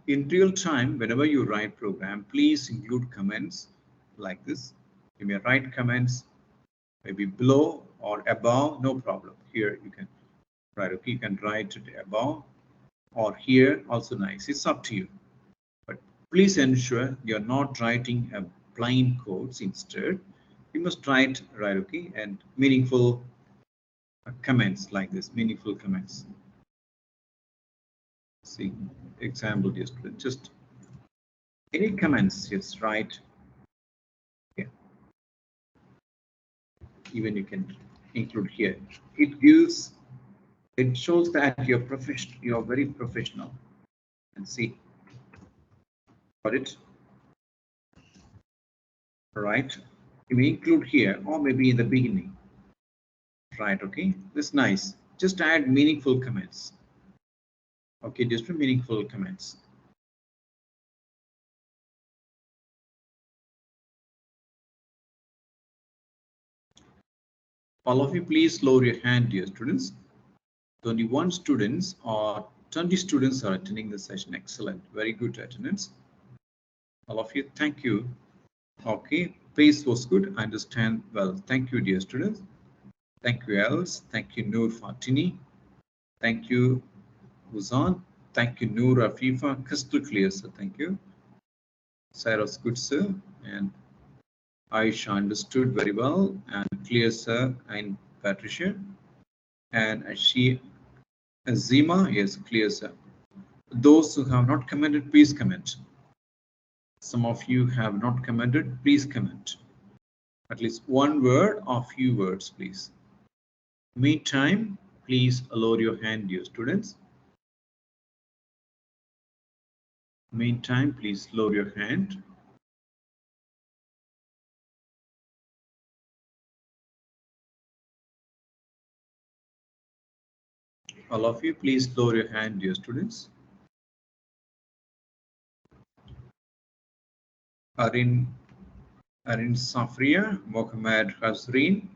Speaker 1: In real time, whenever you write program, please include comments like this. You may write comments maybe below or above, no problem. Here you can write, okay, you can write it above or here, also nice. It's up to you. But please ensure you're not writing a blind codes. Instead, you must write, right, okay, and meaningful comments like this, meaningful comments. See, example, dear student, just any comments, just write. Yeah. Even you can include here. It shows that you're professional, you're very professional. And see, got it? Right. You may include here or maybe in the beginning. Right, okay, this is nice. Just add meaningful comments. Okay, just meaningful comments. All of you, please lower your hand, dear students. 21 students or 20 students are attending the session. Excellent. Very good attendance. All of you, thank you. Okay, pace was good. I understand well. Thank you, dear students. Thank you, Els. Thank you, Noor Fatini. Thank you, Huzan. Thank you, Noor Afifa. Crystal clear, sir. Thank you. Cyrus, good, sir. And Aisha understood very well. And clear, sir. And Patricia. And she, Zima, yes, clear, sir. Those who have not commented, please comment. Some of you have not commented, please comment. At least one word or few words, please. Meantime, please lower your hand, dear students. Meantime, please lower your hand. All of you, please lower your hand, dear students. Arin Safria, Mohammed Hazreen,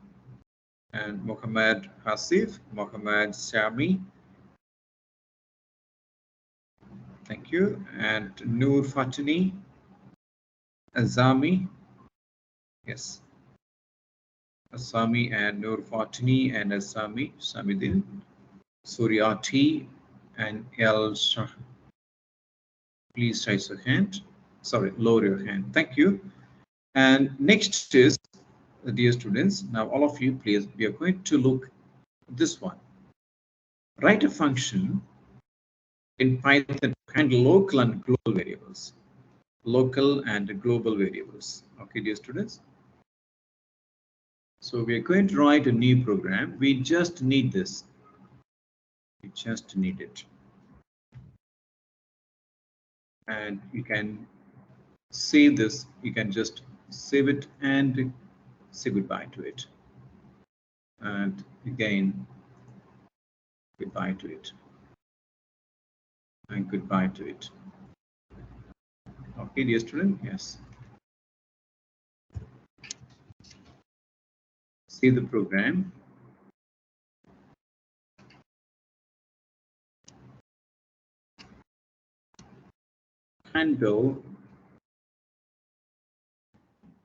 Speaker 1: and Mohammed Hasif, Mohammed Sami. Thank you. And Noor Fatini, Azami. Yes. Asami and Noor Fatini and Asami, Samidin, Suryati and El Shah. Please raise your hand. Sorry, lower your hand. Thank you. And next is, dear students, now all of you, please, we are going to look at this one. Write a function in Python to handle local and global variables. Local and global variables. Okay, dear students. So we are going to write a new program. We just need this. We just need it. And you can save this. You can just save it and say goodbye to it. And again, goodbye to it. And goodbye to it. Okay, dear student, yes. Save the program. Handle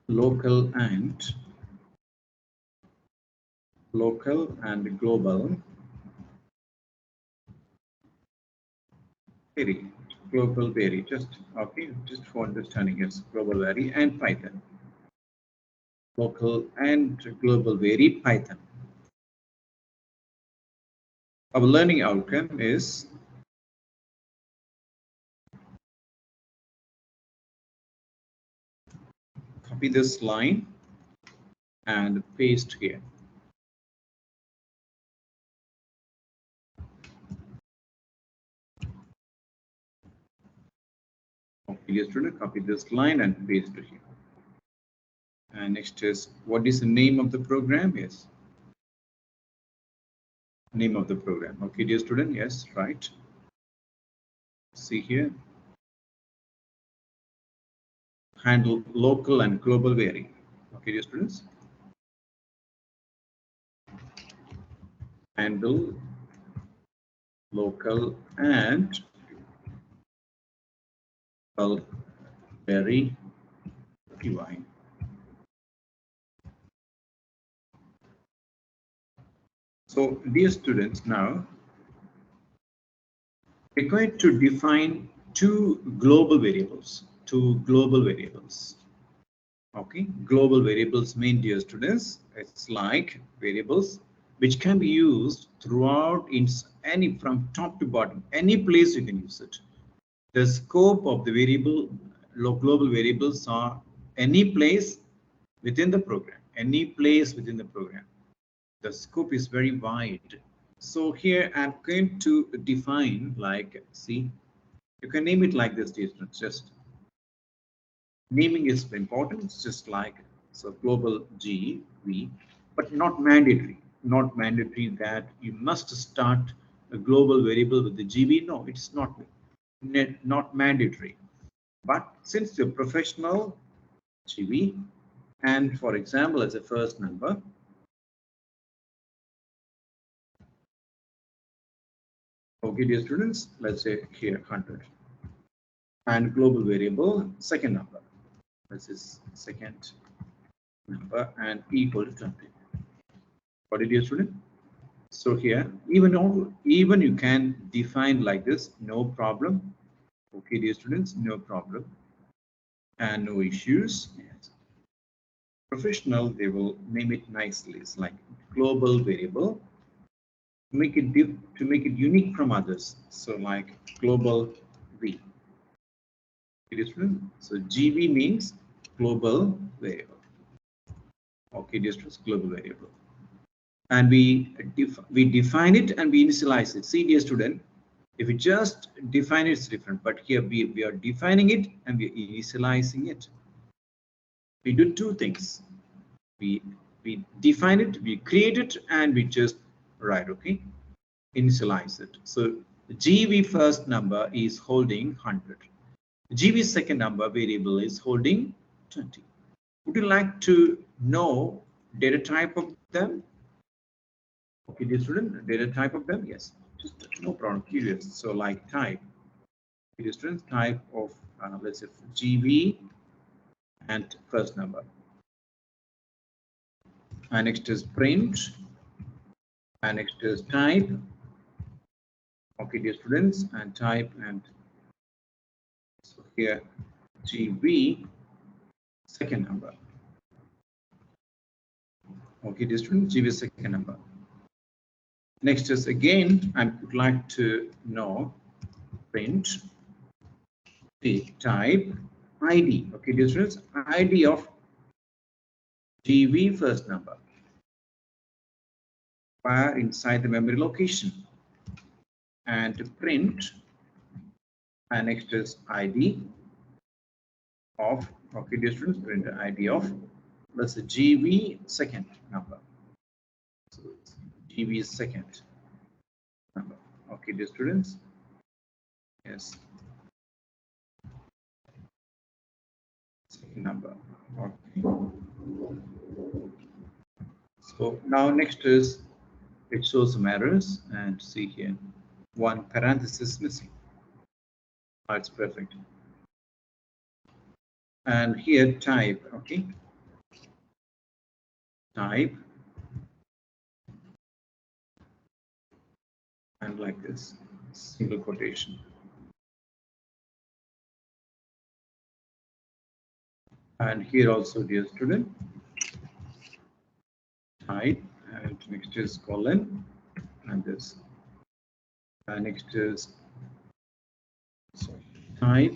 Speaker 1: local and global vary. Global vary. Just okay, just for understanding, yes, global vary and Python. Local and global vary Python. Our learning outcome is copy this line and paste here. Okay, student, copy this line and paste it here. And next is, what is the name of the program? Yes. Name of the program. Okay, dear student, yes, right. See here. Handle local and global vary. Okay, dear students. Handle local and vary UI. So, dear students, now we're going to define two global variables. Okay, global variables mean, dear students, it's like variables which can be used throughout in any, from top to bottom, any place you can use it. The scope of the variable, global variables are any place within the program, any place within the program. The scope is very wide. So here I'm going to define, like, see, you can name it like this, dear students, just naming is important. It's just like, so global G, V, but not mandatory. Not mandatory that you must start a global variable with the GB. No, it's not mandatory. But since you're professional, GB, and for example, as a first number, Okay, dear students, let's say here 100. And global variable, second number. This is second number and equal to 20. What did you student? So here, even you can define like this, no problem. Okay, dear students, no problem. And no issues. Yes. Professional, they will name it nicely. It's like global variable to make it unique from others. So like global V. So GB means global variable. Okay, just global variable. And we define it and we initialize it. See, dear student, if we just define it, it's different. But here we are defining it and we are initializing it. We do two things. We define it, we create it, and we just write, okay, initialize it. So GB first number is holding 100. GB second number variable is holding 20. Would you like to know data type of them? Okay, dear student, data type of them? Yes, just no problem, curious. So like type, dear student, type of, let's say GB and first number. And next is print, and next is type. Okay, dear students, and type, and so here GB second number. Okay, dear students, GB second number. Next is again, I would like to know print the type ID. Okay, dear students, ID of GB first number. Where inside the memory location. And print, and next is ID of, okay, dear students, print ID of, let's say GB second number. So GB second number. Okay, dear students. Yes. Second number. Okay. So now next is it shows some errors, and see here one parenthesis missing. That's perfect. And here type, okay. Type. And like this, single quotation. And here also, dear student, type, and next is colon, and this. And next is type,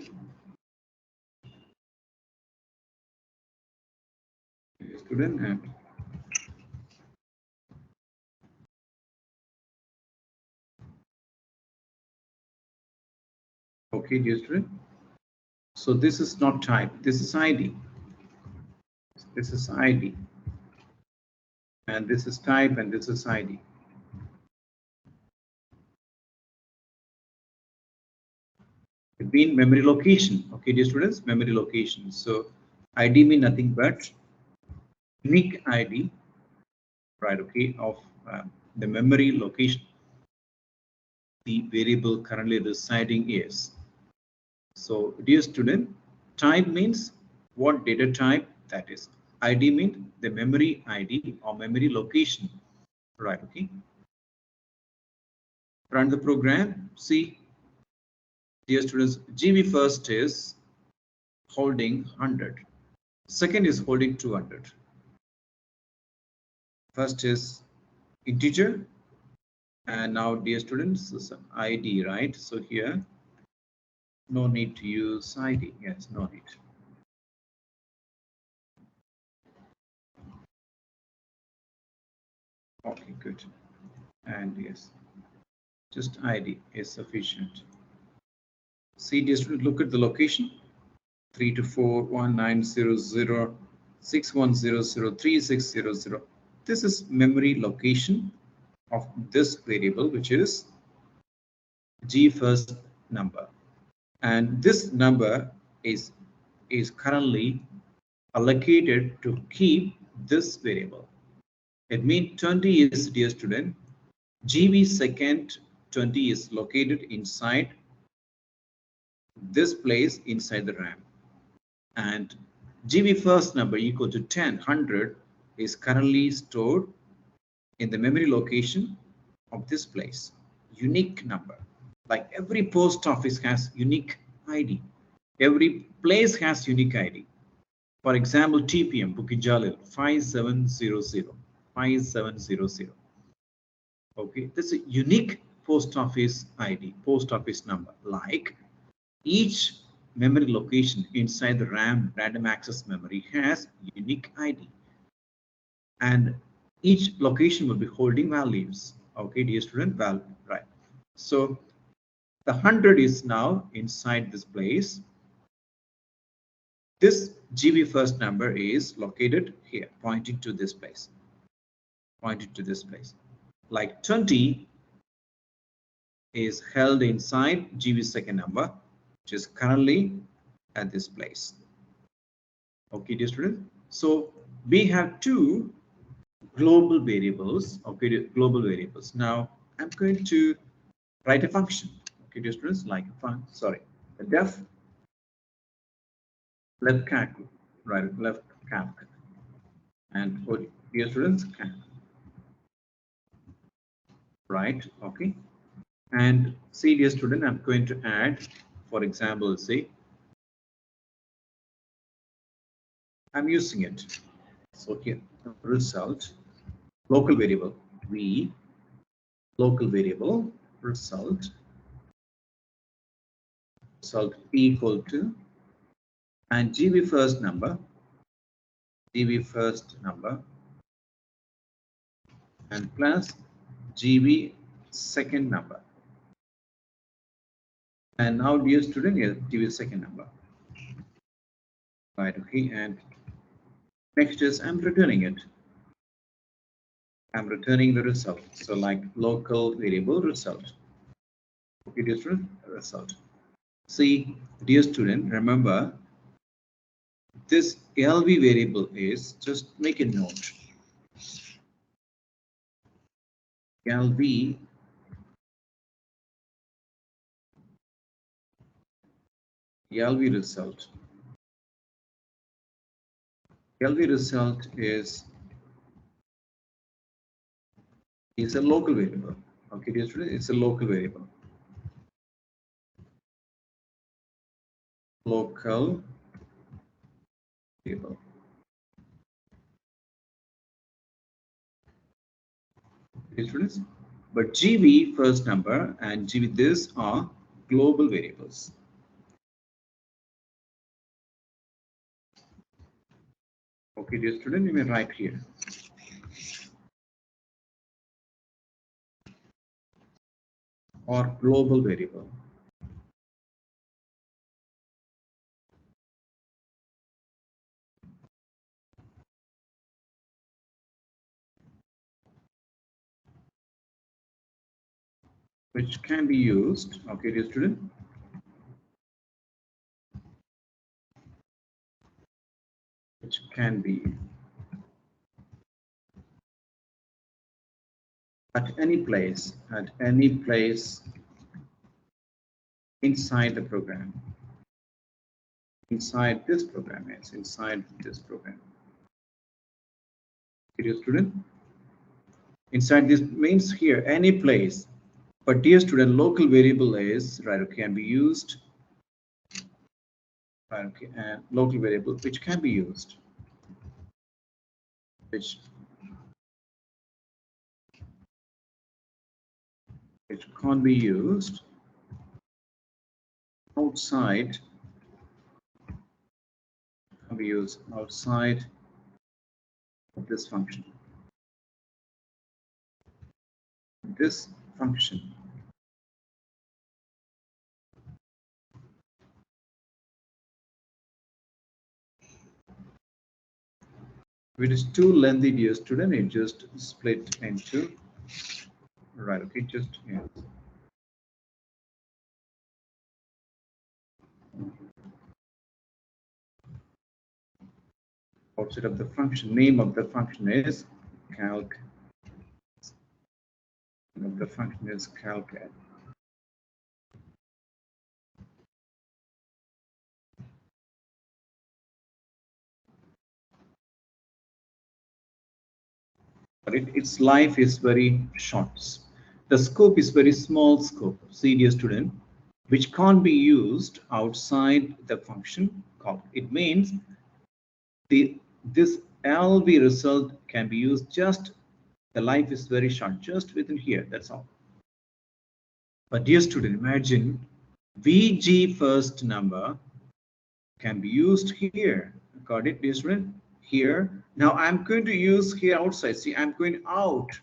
Speaker 1: dear student, and okay, dear student. So this is not type, this is ID. This is ID. And this is type, and this is ID. It means memory location. Okay, dear students, memory location. So ID means nothing but unique ID, right? Okay, of the memory location. The variable currently residing is. So, dear student, type means what data type that is. ID means the memory ID or memory location, right? Okay. Run the program. See, dear students, GB first is holding 100. Second is holding 200. First is integer, and now, dear students, this is ID, right? So here, no need to use ID. Yes, no need. Okay, good. And yes, just ID is sufficient. See, dear student, look at the location 324190061003600. This is memory location of this variable, which is G first number, and this number is currently allocated to keep this variable. It means 20 is, dear student, GB second 20 is located inside this place inside the RAM, and GB first number equal to 10, 100 is currently stored in the memory location of this place. Unique number. Like every post office has unique ID. Every place has unique ID. For example, TPM, Bukit Jalil, 5700, 5700. Okay, this is a unique post office ID, post office number. Like each memory location inside the RAM, random access memory, has unique ID. And each location will be holding values. Okay, dear student, value, right? So the 100 is now inside this place. This GB first number is located here, pointing to this place. Pointing to this place. Like 20 is held inside GB second number, which is currently at this place. Okay, dear student. So we have two global variables. Okay, global variables. Now I'm going to write a function. Okay, dear students, like a function. Sorry, the def left calc, right? Left calc, and for dear students, calc. Right? Okay. And see, dear student, I'm going to add, for example, say I'm using it. So here, result, local variable, v, local variable, result equal to, and GB first number, and plus GB second number. And now, dear student, here, GB second number. Right, okay, and next is I'm returning it. I'm returning the result. So like local variable result. Okay, dear student, result. See, dear student, remember this LV variable is, just make a note. LV result. LV result is a local variable. Okay, dear student, it's a local variable. Local variable. Dear students, but GB first number and GB this are global variables. Okay, dear student, you may write here. Or global variable. Which can be used, okay, dear student, which can be at any place inside the program, inside this program. Dear student, inside this means here any place, but dear student, local variable is right, okay, can be used, right, okay, and local variable which can be used, which can't be used outside, can be used outside of this function. This function. If it is too lengthy, dear student, it just split into, right, okay, just, yeah. Outside of the function, name of the function is calc the function is calculate. But its life is very short. The scope is very small scope, see dear student, which can't be used outside the function call. It means this LV result can be used just, the life is very short, just within here, that's all. But dear student, imagine VG first number can be used here. Got it, dear student? Here. Now I'm going to use here outside. See, I'm going out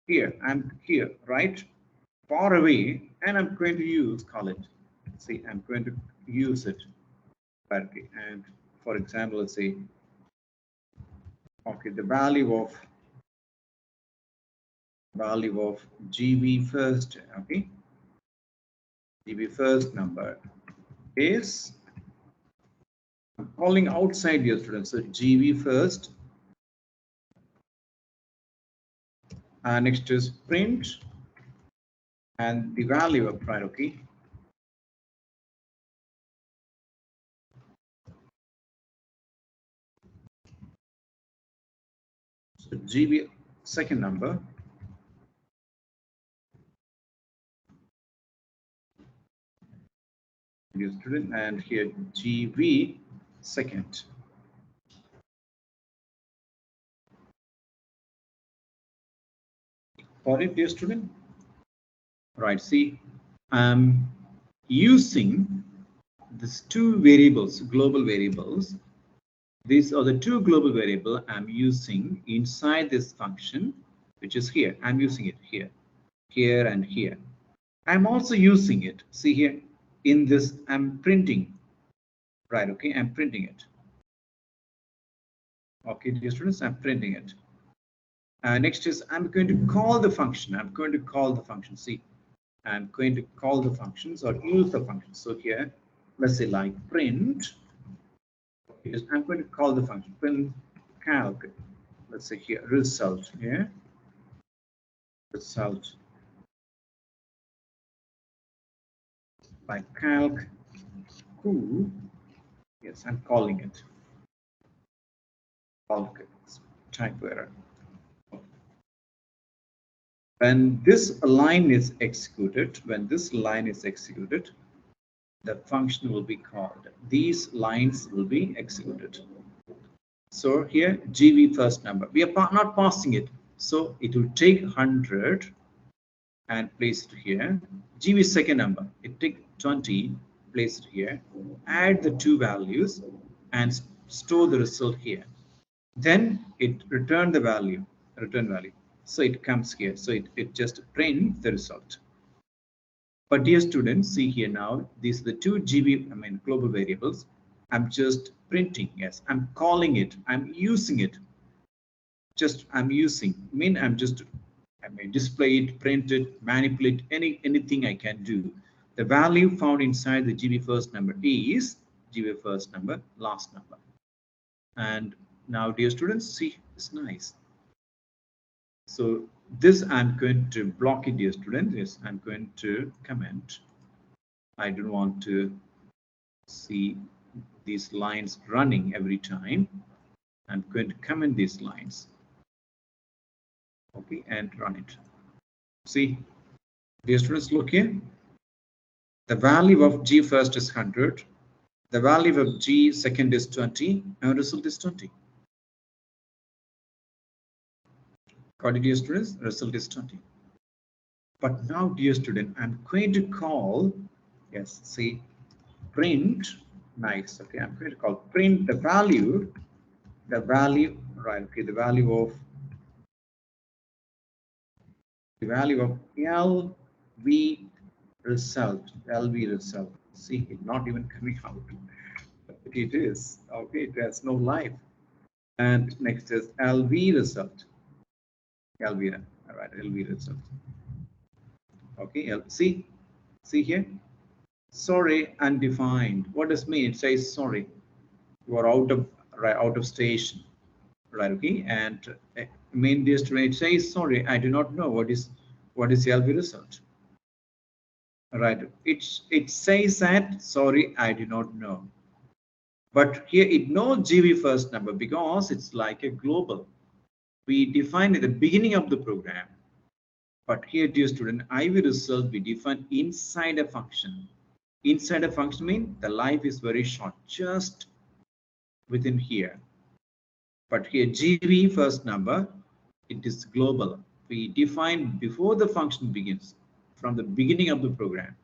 Speaker 1: here. I'm here, right? Far away, and I'm going to use, call it. See, I'm going to use it. Okay, and for example, let's say, okay, the value of GB first, okay, GB first number is, I'm calling outside your students, so GB first, next is print, and the value of print, okay. So GB second number, dear student, and here GB second. Got it, dear student? Right, see, I'm using these two variables, global variables. These are the two global variables I'm using inside this function, which is here. I'm using it here, here, and here. I'm also using it, see here, in this, I'm printing, right, okay, I'm printing it. Okay, dear students, I'm printing it. Next is, I'm going to call the function. I'm going to call the function, see, I'm going to call the functions or use the function. So here, let's say like print, I'm going to call the function, print calc, let's say here, result, here, result, by calc, who, yes, I'm calling it, calc, type error. When this line is executed, the function will be called. These lines will be executed. So here, GB first number, we are not passing it. So it will take 100 and place it here. GB second number, it take 20, place it here. Add the two values and store the result here. Then it return the value, return value. So it comes here. So it just print the result. But dear students, see here now, these are the two GB, global variables. I'm just printing, yes, I'm calling it, I'm using it. Just I'm using, I'm just, display it, print it, manipulate, anything I can do. The value found inside the GB first number is GB first number, last number. And now, dear students, see, it's nice. So this I'm going to block it, dear student. Yes, I'm going to comment. I don't want to see these lines running every time. I'm going to comment these lines. Okay, and run it. See, dear students, look here. The value of G first is 100. The value of G second is 20. And result is 20. Got it, dear students? Result is 20. But now, dear student, I'm going to call, yes, see, print, nice, okay, I'm going to call print the value, right, okay, the value of LV result, see, it not even coming out, it is, okay, it has no life. And next is LV result, all right, LV result, okay, see here, sorry, undefined. What does it mean? It says sorry, you are out of station, right? Okay, and dear student, it says sorry, I do not know what is What is the LV result? Right. It says that, sorry, I do not know. But here ignore GB first number because it's like a global. We define at the beginning of the program. But here, dear student, IV result we define inside a function. Inside a function means the life is very short, just within here. But here GB first number, it is global. We define before the function begins, from the beginning of the program.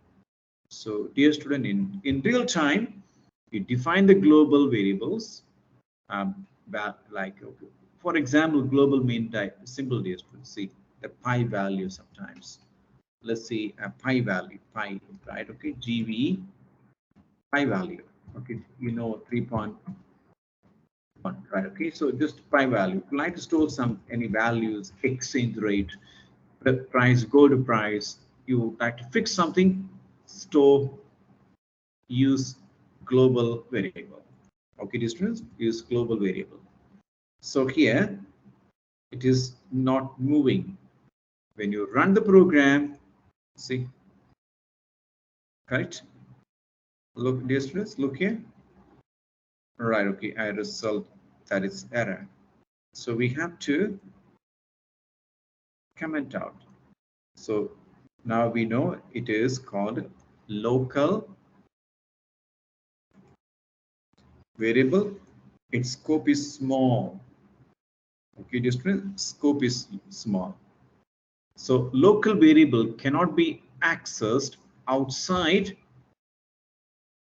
Speaker 1: So dear student, in real time, we define the global variables, like, okay, for example, global mean type, simple dear student, see the pi value sometimes. Let's see a pi value, pi, right? Okay, GV, pi value. Okay, you know 3.1, right? Okay, so just pi value. If you like to store any values, exchange rate, the price, gold price, you like to fix something, store, use global variable. Okay, dear students, use global variable. So here it is not moving. When you run the program, see, correct? Look, dear students, look here. Right, okay, I result that is error. So we have to comment out. So now we know it is called local variable. Its scope is small. Okay, dear students, scope is small. So local variable cannot be accessed outside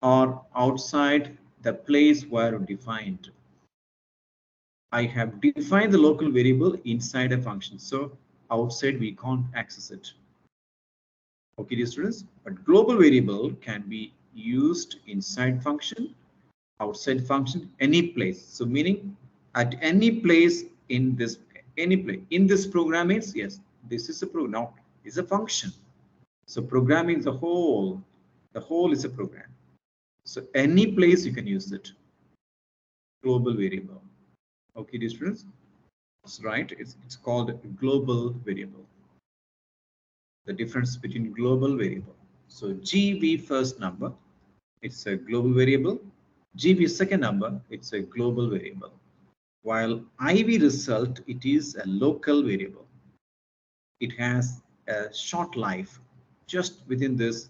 Speaker 1: or outside the place where defined. I have defined the local variable inside a function. So outside we can't access it. Okay, dear students, but global variable can be used inside function, outside function, any place. So meaning at any place in this, any place in this program is, yes, this is a program. Now is a function. So programming is the whole is a program. So any place you can use it. Global variable. Okay, dear students. That's right. It's called a global variable. The difference between global variable. So GB first number, it's a global variable. GB second number, it's a global variable. While IV result, it is a local variable. It has a short life just within this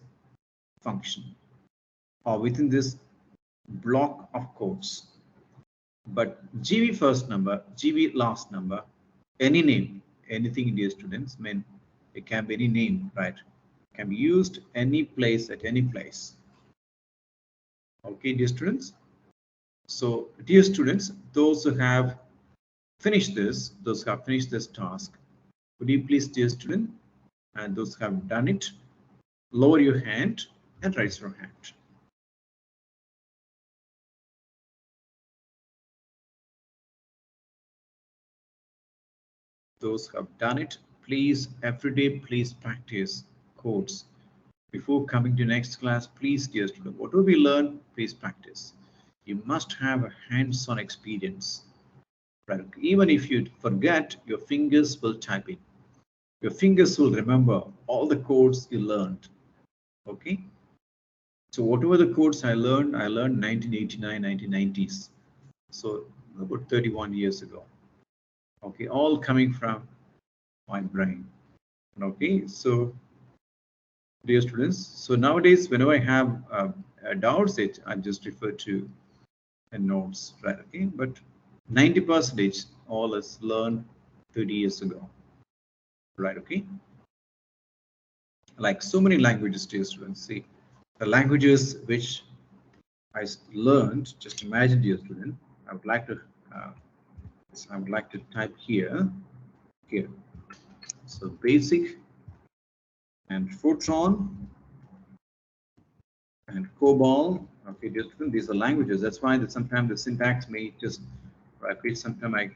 Speaker 1: function or within this block of codes. But GB first number, GB last number, any name, anything, dear students, mean it can be any name, right? It can be used any place at any place. Okay, dear students. So, dear students, those who have finished this, task, would you please, dear student, and those who have done it, lower your hand and raise your hand. Those who have done it, please, every day, please practice codes. Before coming to next class, please, dear student, whatever we learn, please practice. You must have a hands-on experience. Right? Even if you forget, your fingers will type in. Your fingers will remember all the codes you learned. Okay. So whatever the codes I learned 1989, 1990s. So about 31 years ago. Okay, all coming from my brain. Okay, so dear students, so nowadays whenever I have doubts, I just refer to notes, right? Okay, but 90% all is learned 30 years ago, right? Okay, like so many languages, dear students. See, the languages which I learned, just imagine, dear student, I would like to type here. So basic and Fortran and COBOL. Okay, different. These are languages. That's why that sometimes the syntax may just repeat. Sometimes I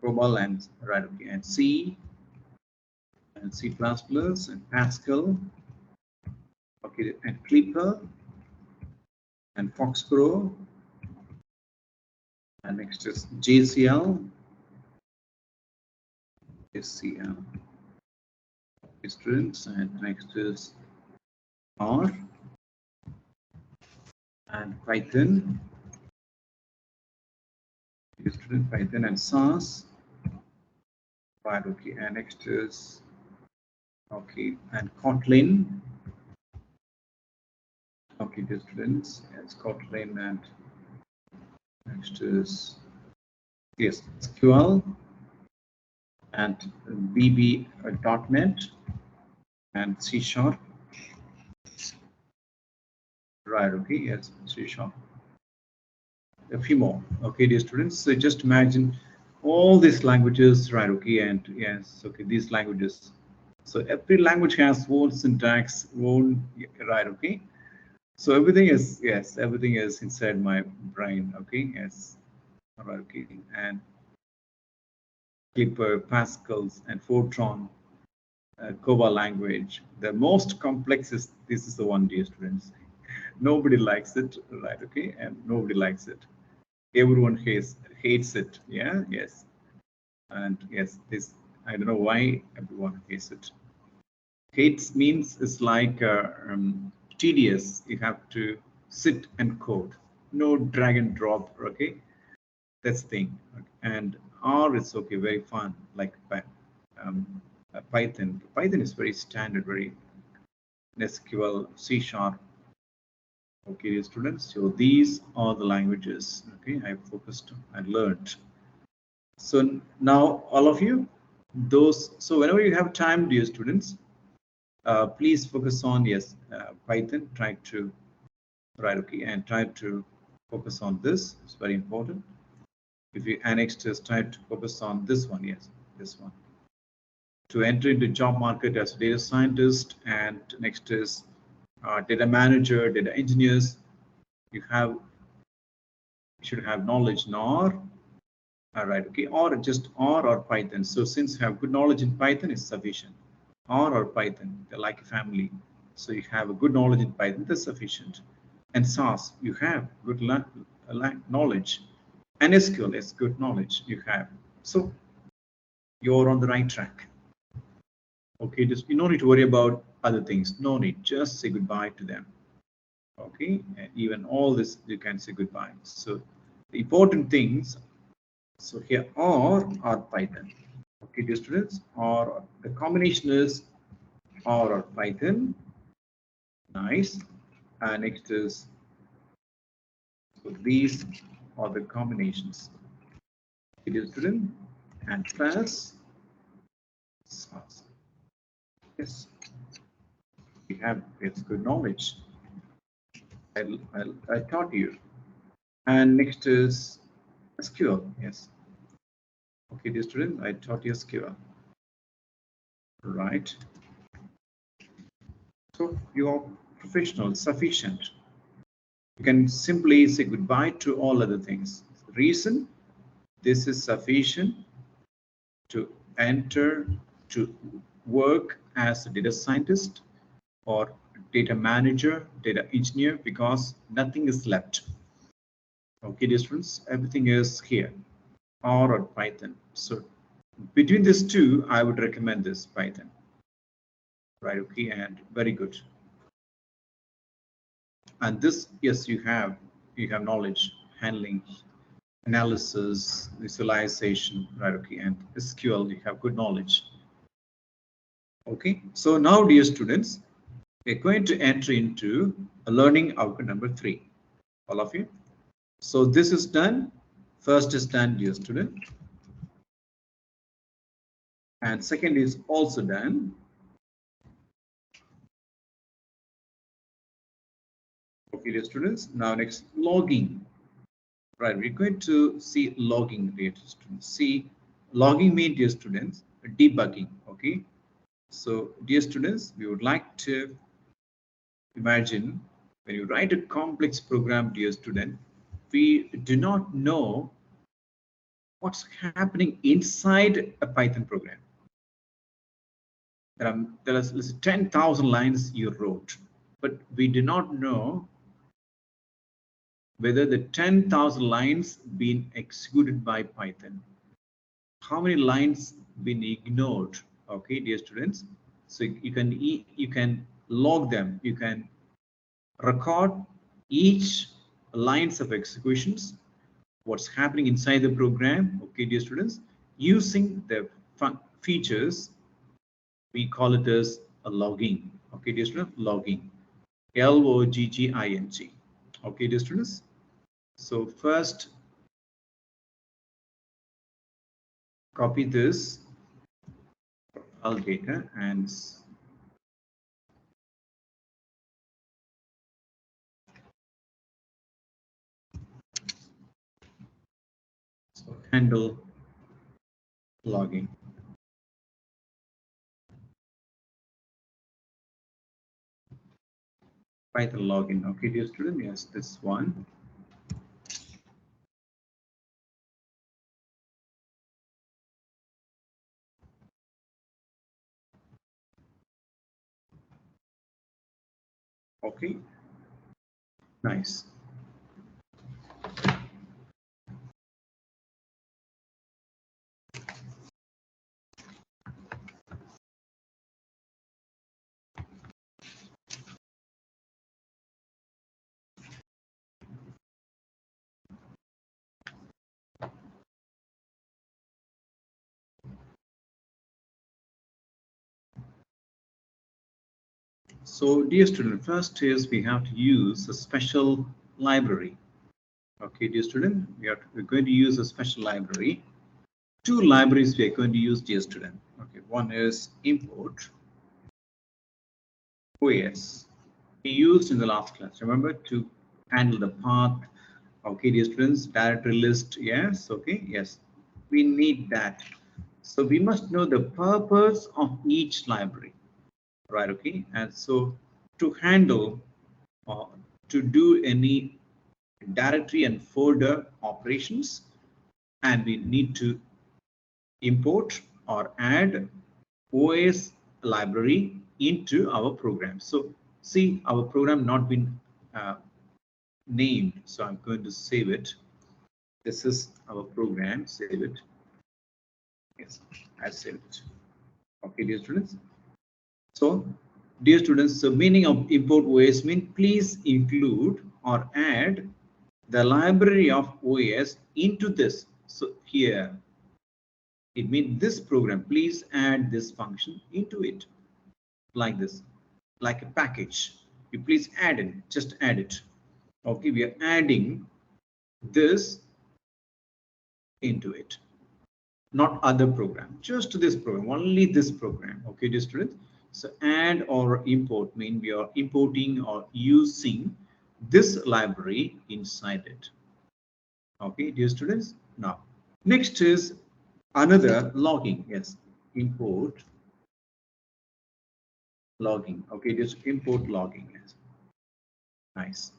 Speaker 1: COBOL and right, okay, and C and C++ and Pascal. Okay, and Clipper and Foxpro. And next is JCL. JCL. students, and next is R and Python. Student Python and SAS. Right, okay, and next is okay, and Kotlin. Okay, dear students, it's Kotlin, and next is yes, SQL and VB.NET and C Sharp. Right, okay, yes, C Sharp. A few more. Okay, dear students, so just imagine all these languages, right? Okay, and yes, okay, these languages. So every language has own syntax, own, right? Okay, so everything is, yes, everything is inside my brain. Okay, yes, right. Okay, and Clipper, Pascals, and Fortran, Cova language. The most complex is this is the one, dear students. Nobody likes it, right? Okay, and nobody likes it. Everyone hates it. Yeah, yes, and yes, this I don't know why everyone hates it. Hates means it's like tedious. You have to sit and code. No drag and drop. Okay, that's the thing. And R is okay, very fun. Like Python. Python is very standard, very SQL, C Sharp. Okay, students. So these are the languages. Okay, I focused and learned. So now all of you, those. So whenever you have time, dear students, please focus on yes, Python. Try to right, okay, and try to focus on this. It's very important. If you annex just try to focus on this one, yes, this one. To enter into job market as a data scientist, and next is data manager, data engineers. You should have knowledge in R, right? Okay, or just R or Python. So since you have good knowledge in Python, is sufficient. R or Python, they're like a family. So you have a good knowledge in Python, that's sufficient. And SAS, you have good knowledge. And SQL is good knowledge you have. So you're on the right track. Okay, just you don't need to worry about other things. No need, just say goodbye to them. Okay, and even all this you can say goodbye. So the important things. So here R or Python. Okay, dear students, or the combination is R or Python. Nice. And next is so these are the combinations. Okay, dear student, and plus SAS. Yes, we have it's good knowledge. I taught you. And next is SQL. Yes. Okay, dear student, I taught you SQL. Right. So you are professional, sufficient. You can simply say goodbye to all other things. Reason, this is sufficient to enter to work as a data scientist or data manager, data engineer, because nothing is left. Okay, dear students, everything is here, R or Python. So between these two, I would recommend this Python. Right, okay, and very good. And this, yes, you have knowledge, handling, analysis, visualization, right, okay, and SQL, you have good knowledge. Okay, so now, dear students, we're going to enter into a learning outcome number 3. All of you. So this is done. First is done, dear student. And second is also done. Okay, dear students. Now next, logging. Right, we're going to see logging, dear students. See, logging means, dear students, debugging. Okay, so dear students, we would like to imagine when you write a complex program, dear student, we do not know what's happening inside a Python program. There are 10,000 lines you wrote, but we do not know whether the 10,000 lines been executed by Python. How many lines been ignored? Okay, dear students. So you can log them. You can record each lines of executions, what's happening inside the program. Okay, dear students, using the features, we call it as a logging. Okay, dear students, logging, Logging. Okay, dear students. So first, copy this all data and so handle logging. Python login. Okay, dear student, yes, this one. Okay, nice. So, dear student, first is we have to use a special library. Okay, dear student, we're going to use a special library. Two libraries we are going to use, dear student. Okay, one is import OS. We used in the last class. Remember to handle the path. Okay, dear students, directory list. Yes, okay, yes. We need that. So we must know the purpose of each library, right? Okay, and so to handle or to do any directory and folder operations, and we need to import or add OS library into our program. So see, our program not been named, so I'm going to save it. This is our program. Save it. Yes, I saved it. Okay, dear students. So, dear students, the meaning of import OS means please include or add the library of OS into this. So here it means this program, please add this function into it like this, like a package. You please add it, just add it. Okay, we are adding this into it, not other program, just this program, only this program. Okay, dear students. So add or import mean we are importing or using this library inside it. Okay, dear students. Now, next is another logging. Yes, import logging. Okay, just import logging. Yes, nice.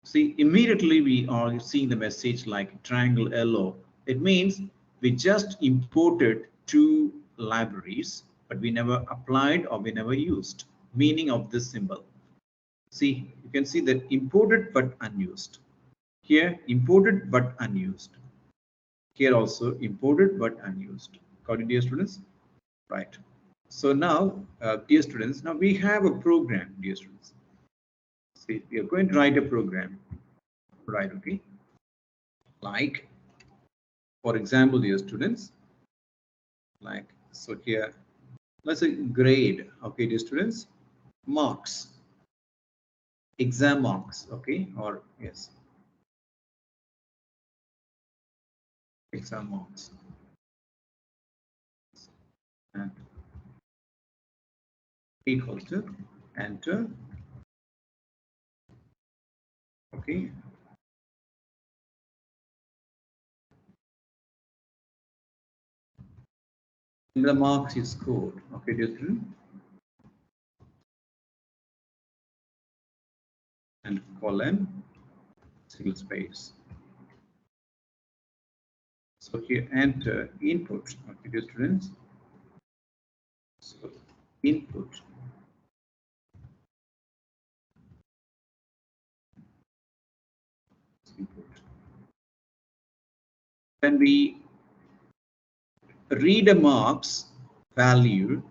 Speaker 1: See, immediately we are seeing the message like triangle yellow. It means we just imported two libraries, but we never applied or we never used. Meaning of this symbol. See, you can see that imported but unused. Here, imported but unused. Here also imported but unused. Got it, dear students? Right. So now, dear students, now we have a program, dear students. See, we are going to write a program, right? Okay. Like, for example, dear students, like, so here, let's say grade, okay, dear students, marks, exam marks, okay, or yes, exam marks, and equal to enter, okay, and the marks is scored, okay, dear students, and column, single space. So here enter input, okay, dear students. So input, input. When we read a marks value,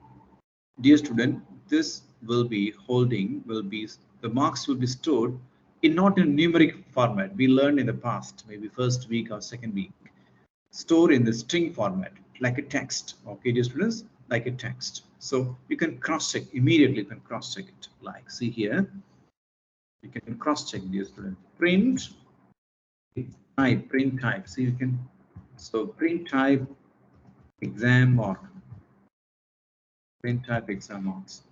Speaker 1: Dear student, this will be the marks will be stored in not in numeric format. We learned in the past, maybe first week or second week, store in the string format, like a text. Okay, dear students, like a text. So you can cross check immediately. You can cross check it. Like see here, you can cross check, dear student. Print type. See you can. So print type exam mark. Print type exam marks.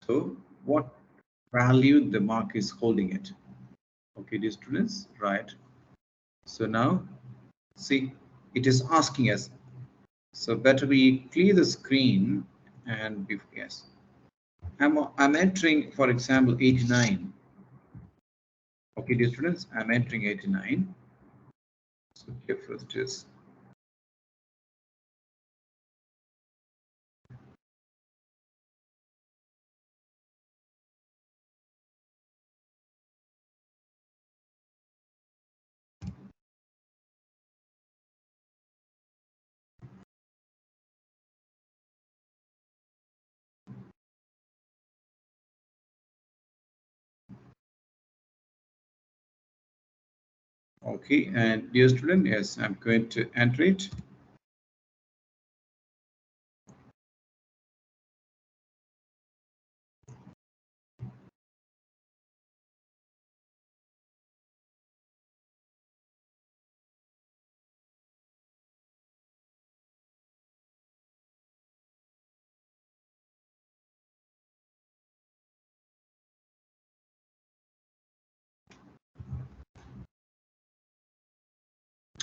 Speaker 1: So what value the mark is holding it? Okay, dear students, right? So now see, it is asking us. So better we clear the screen and yes. I'm entering, for example, 89. Okay, dear students, I'm entering 89. So here first is okay, and dear student, yes, I'm going to enter it.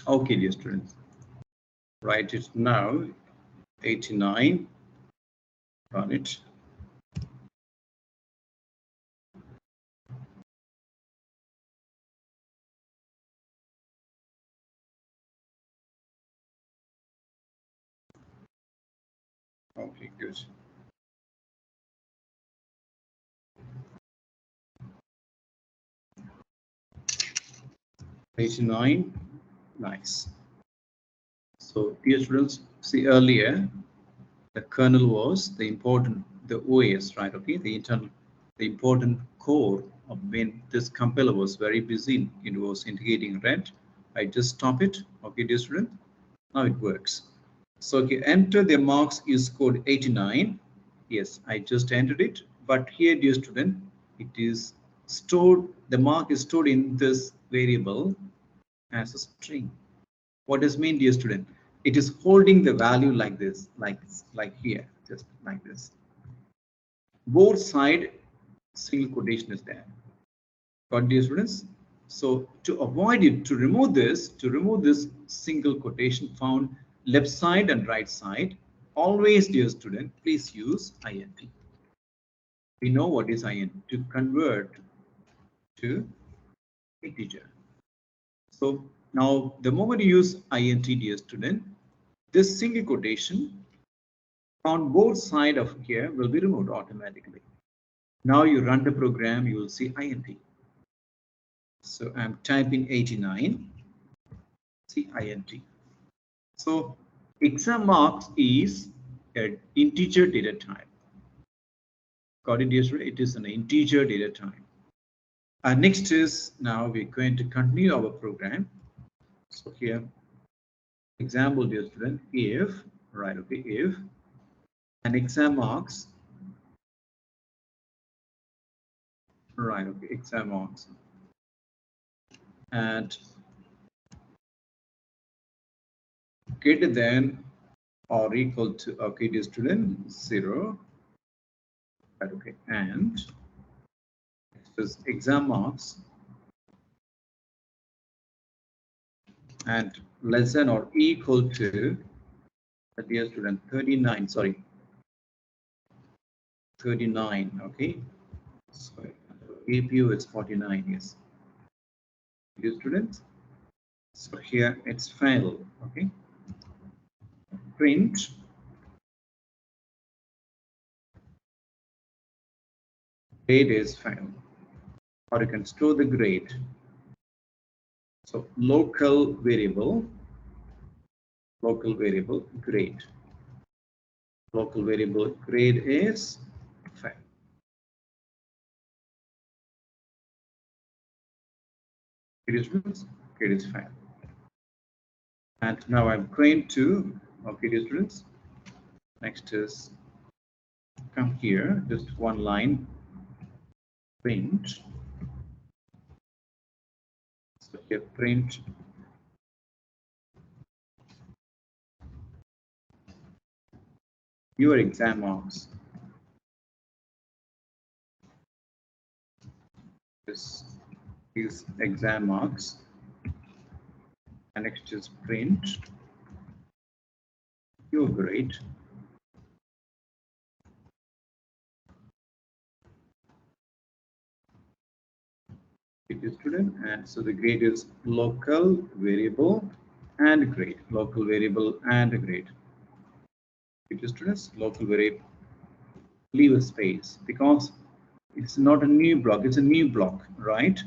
Speaker 1: Okay, dear students, write it now. 89. Run it. Okay, good. 89. Nice. So, dear students, see earlier the kernel was the OS, right? Okay, the important core of when this compiler was very busy, it was indicating red. I just stop it. Okay, dear student, now it works. So okay, enter the marks is code 89. Yes, I just entered it. But here, dear student, it is stored. The mark is stored in this variable as a string. What does mean, dear student? It is holding the value like this, like here, just like this. Both side single quotation is there. Got, dear students? So to avoid it, to remove this single quotation found left side and right side, always, dear student, please use int. We know what is int, to convert to integer. So now the moment you use int, dear student, this single quotation on both sides of here will be removed automatically. Now you run the program, you will see int. So I'm typing 89, see int. So exam marks is an integer data type. Got it, dear student? It is an integer data type. Next is, now we're going to continue our program. So here, example, dear student, if, right, okay, if an exam marks, right, okay, exam marks, and greater than or equal to, okay, dear student, 0, right, okay, and this exam marks and less than or equal to, dear student, 39, sorry, 39, okay, so APU is 49, yes, dear students. So here it's failed, okay, print grade is failed, or you can store the grade. So local variable grade. Local variable grade is 5. Grade is 5. And now I'm going to, okay, dear students, next is come here, just one line, print. So here, print your exam marks. This is exam marks. And next is print your grade. It is student, and so the grade is local variable and grade. Local variable and grade. It is students, local variable. Leave a space because it's not a new block, it's a new block, right?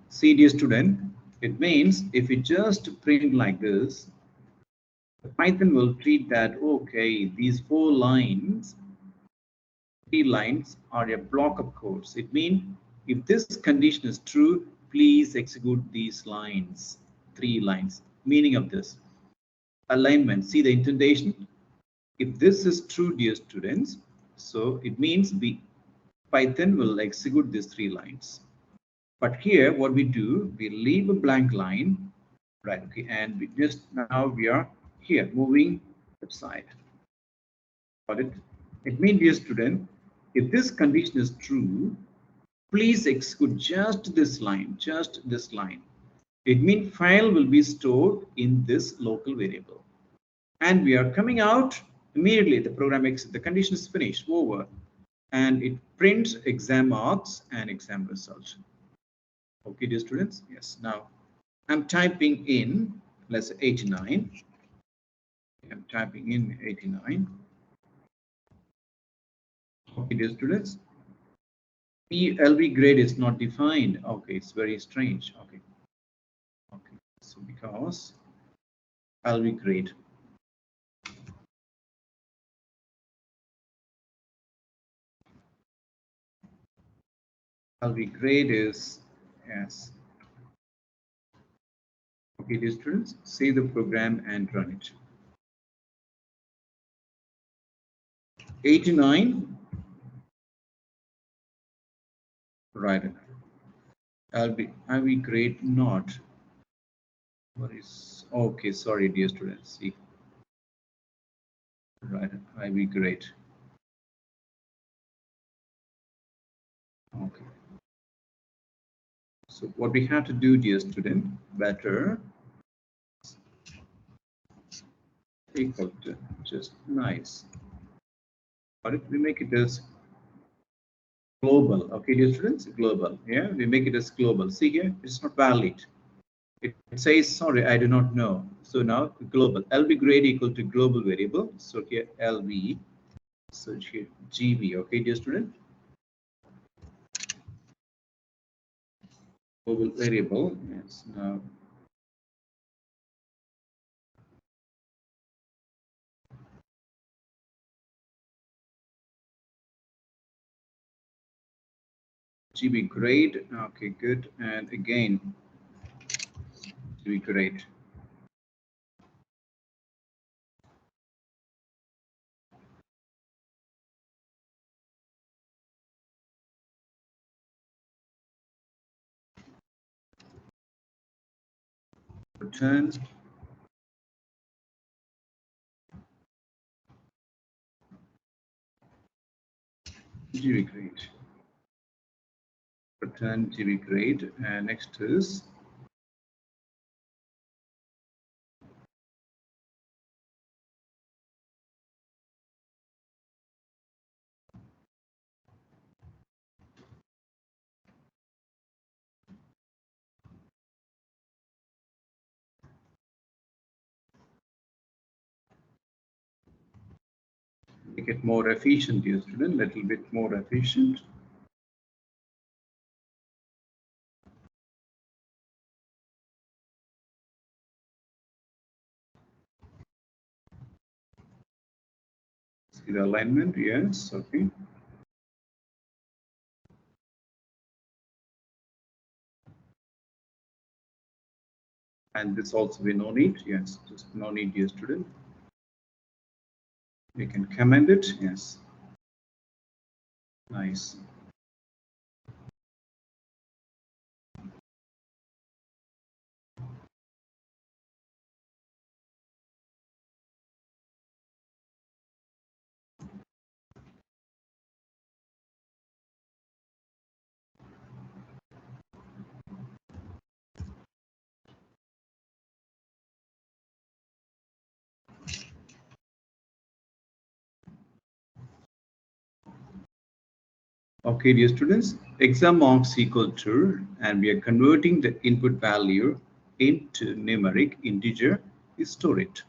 Speaker 1: See, dear student, it means if you just print like this, Python will treat that, okay, these 4 lines, 3 lines are a block of codes. It means if this condition is true, please execute these lines, 3 lines. Meaning of this alignment, see the indentation. If this is true, dear students, so it means the Python will execute these 3 lines. But here, what we do, we leave a blank line, right? Okay, and we just now we are here moving upside. Got it? It means, dear student, if this condition is true, please execute just this line, just this line. It means file will be stored in this local variable, and we are coming out immediately. The program the condition is finished, over, and it prints exam marks and exam result. Okay, dear students. Yes. Now I'm typing in, let's say 89. I'm typing in 89. Okay, dear students. PLV grade is not defined. Okay, it's very strange. Okay. Okay. So because LV grade. LV grade is yes. Okay, dear students, save the program and run it. 89. Right. LV grade not. What is okay? Sorry, dear students. See. Right. IV grade. Okay. So what we have to do, dear student, better equal to just nice. But if we make it as global, okay, dear students, global. Yeah, we make it as global. See here, it's not valid. It says sorry, I do not know. So now global LV grade equal to global variable. So here LV, search here GB. Okay, dear student. Global variable. Yes. Now GB grade. Okay, good. And again, GB grade. Return GB grade. Return GB grade. And next is make it more efficient, dear student, little bit more efficient. the alignment, yes, okay. And this also we no need, yes, just no need, dear student. We can comment it, yes. Nice. Okay, dear students, exam marks equal to, and we are converting the input value into numeric integer, we store it.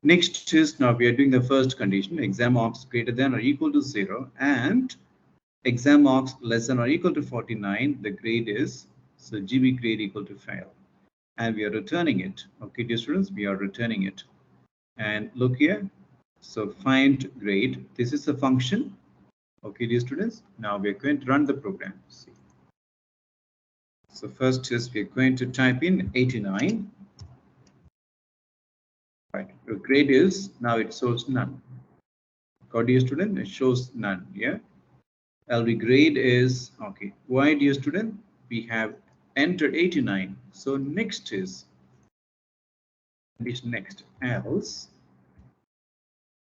Speaker 1: Next is, now we are doing the first condition, exam marks greater than or equal to 0, and exam marks less than or equal to 49, the grade is, so GB grade equal to fail. And we are returning it. Okay, dear students, we are returning it. And look here, so find grade, this is a function. Okay, dear students, now we are going to run the program. See. So first is we're going to type in 89. Right, the grade is, now it shows none. Okay, dear student, it shows none, yeah. LV grade is, okay, why, dear student? We have entered 89. So next is next, else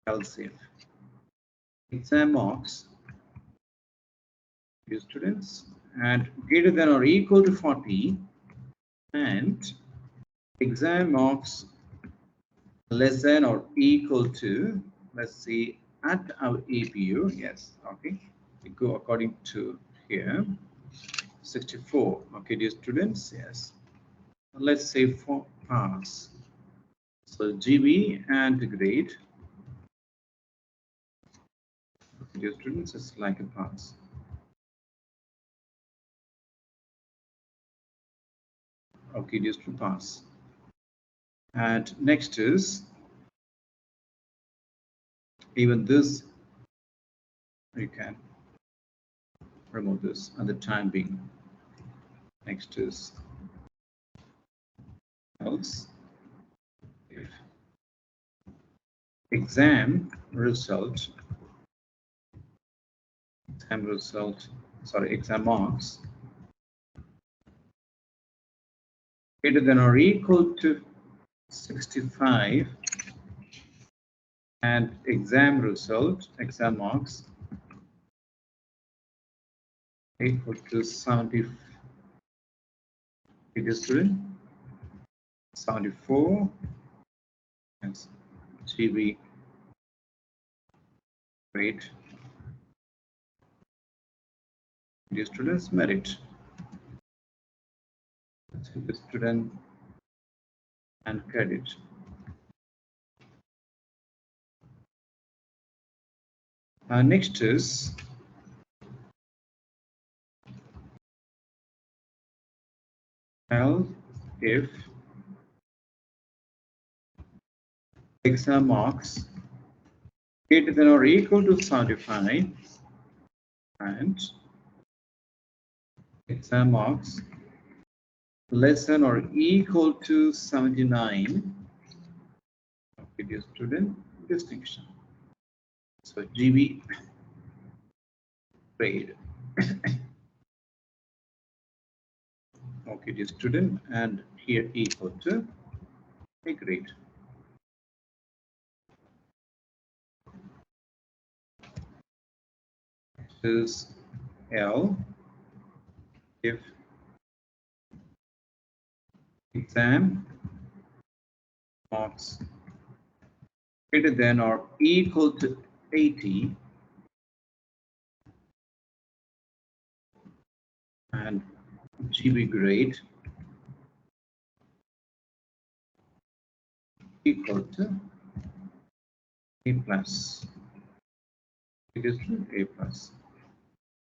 Speaker 1: if exam marks, dear students, and greater than or equal to 40, and exam marks less than or equal to, let's see, at our APU, yes, okay, we go according to here, 64, okay, dear students, yes, let's say for pass, so GB and grade, okay, dear students, it's like a pass. Okay, just to pass. And next is, even this, you can remove this at the time being. Next is else if exam result, exam marks greater than or equal to 65 and exam marks equal to 70, it is student 74 and GB grade, the student's merit, the student and credit. Next is else if exam marks greater than or equal to 75 and exam marks less than or equal to 79. Okay, dear student, distinction. So GB grade. Okay, dear student, and here equal to a grade. This is L if exam marks greater than or equal to 80 and GB grade equal to A plus. It is A plus.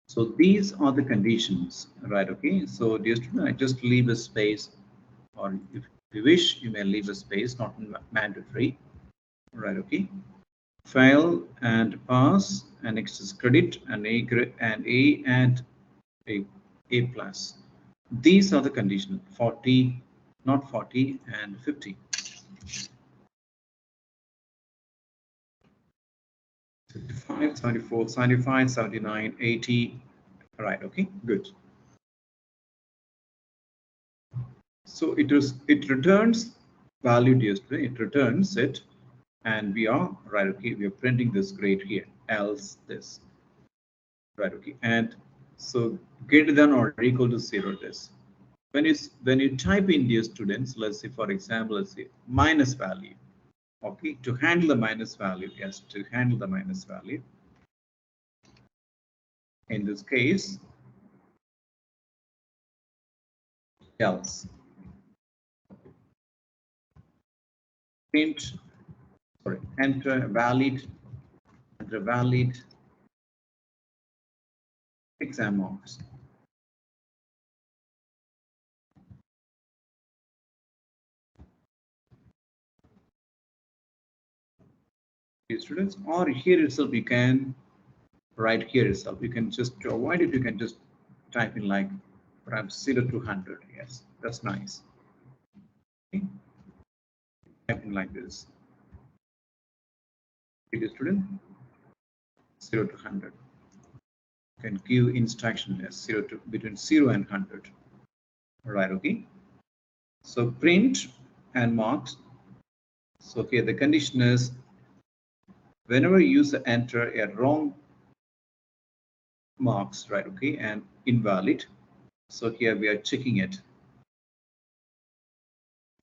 Speaker 1: So these are the conditions, right? Okay. So dear student, I just leave a space, or if you wish, you may leave a space, not mandatory, right? Okay. fail and pass, and next is credit and A plus. These are the conditional 40, not 40 and 50. 75, 74, 75, 79, 80. Right, okay, good. So it returns value yesterday, it returns it, and we are right, okay, we are printing this grade here, else this. Right, okay, and so greater than or equal to 0 this. When you type in dear students, let's say for example, let's say minus value. Okay, to handle the minus value, yes, to handle the minus value. In this case, else. Print, sorry, enter valid exam marks. Students, or here itself you can write here itself. You can just, to avoid it, you can just type in like perhaps 0 to 100. Yes, that's nice. Okay. Type in like this. Dear student, 0 to 100. You can give instruction as 0 to between 0 and 100. Right, okay. So print and marks. So here the condition is whenever you enter a wrong marks, right, okay, and invalid. So here we are checking it.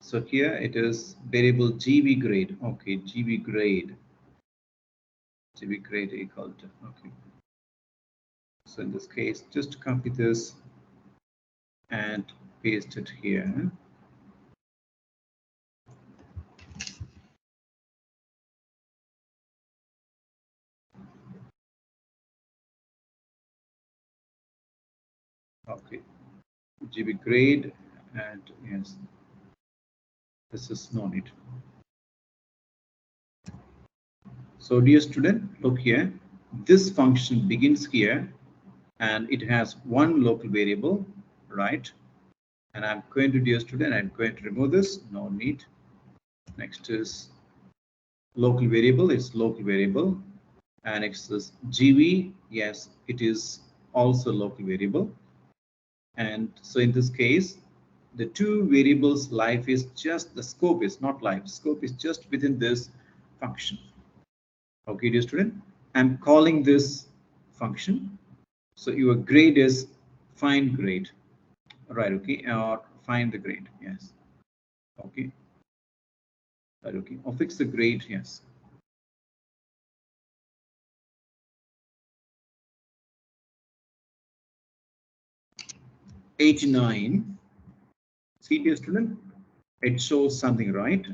Speaker 1: So here it is variable GB grade. Okay, GB grade equal to, okay. So in this case, just copy this and paste it here. Okay, GB grade, and yes, this is no need. So dear student, look here, this function begins here and it has one local variable, right? And I'm going to, dear student, I'm going to remove this, no need. Next is local variable, it's local variable. And next is GB, yes, it is also local variable. And so in this case, the two variables life is just, the scope is not life, scope is just within this function. Okay, dear student, I'm calling this function. So your grade is find grade, right? Okay, or find the grade, yes. Okay, right, okay, or fix the grade, yes. '89. See, dear student, it shows something, right?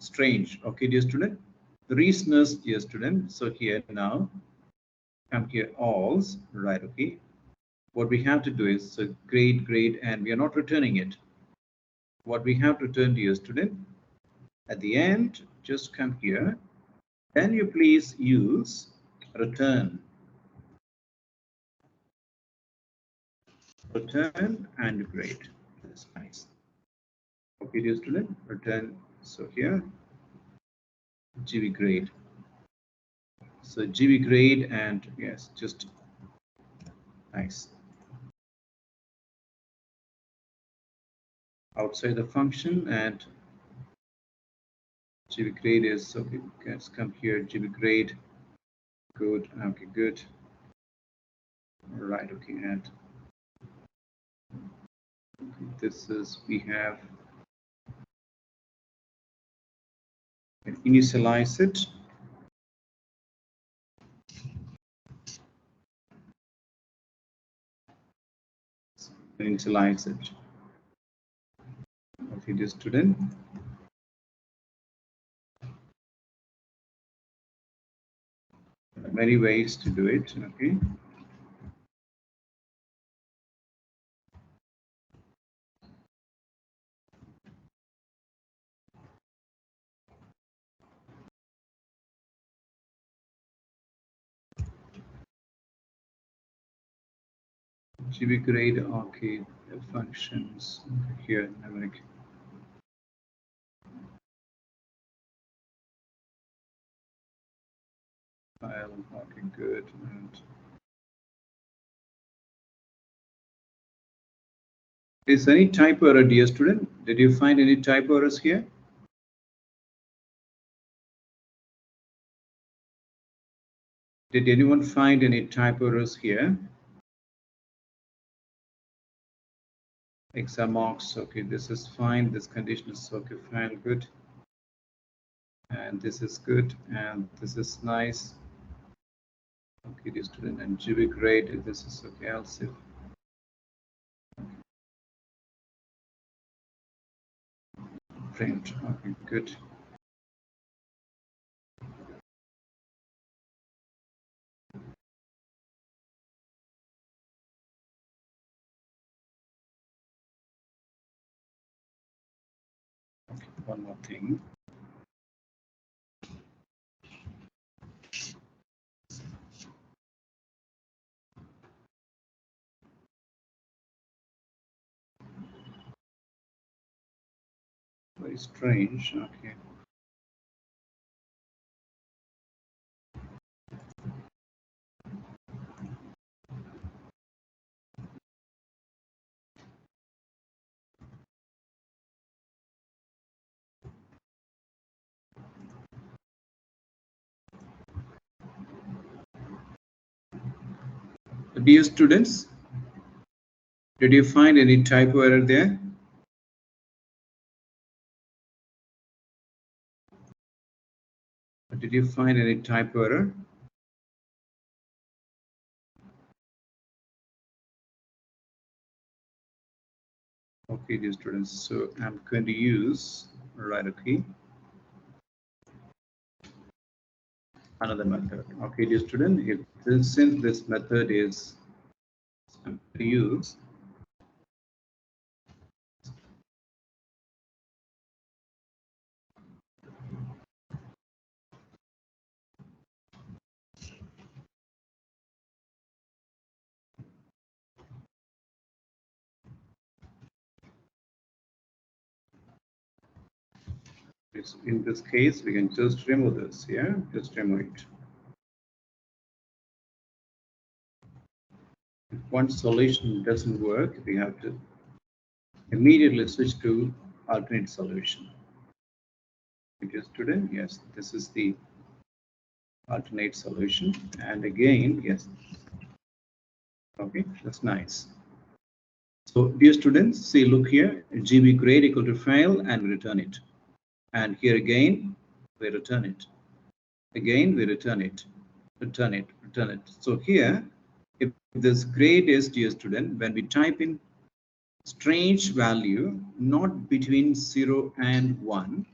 Speaker 1: Strange. Okay, dear student. The reason is, dear student, so here now, come here alls, right? Okay. What we have to do is so grade, and we are not returning it. What we have to return, dear student, at the end, just come here. Can you please use return and grade? That's nice. Okay, dear student, return. So here, GB grade. So GB grade, and yes, just nice. Outside the function, and GB grade is okay. Let's come here. GB grade, good. Okay, good. Right. Okay, and this is we have initialize it. Initialize it. Okay, dear student. Many ways to do it. Okay. GB grade arcade functions here numeric. File, okay, good. And is any typo error, dear student? Did you find any typo errors here? Did anyone find any typo errors here? Exam marks, okay, this is fine. This condition is okay, fine, good. And this is good, and this is nice. Okay, dear student, and GB grade, this is okay. I'll see. Print, okay, good. Okay, one more thing. Very strange, okay. Dear students, did you find any typo error there? Did you find any typo error? Okay, dear students, so I'm going to use, right, okay, another method. Okay, dear student, if this, since this method is used, in this case, we can just remove this, yeah, just remove it. If one solution doesn't work, we have to immediately switch to alternate solution. Okay, student, yes, this is the alternate solution, and again, yes, okay, that's nice. So dear students, see, look here, GB grade equal to file, and we return it. And here again, we return it. Again, we return it, return it, return it. So here, if this grade is, dear student, when we type in strange value, not between 0 and 1,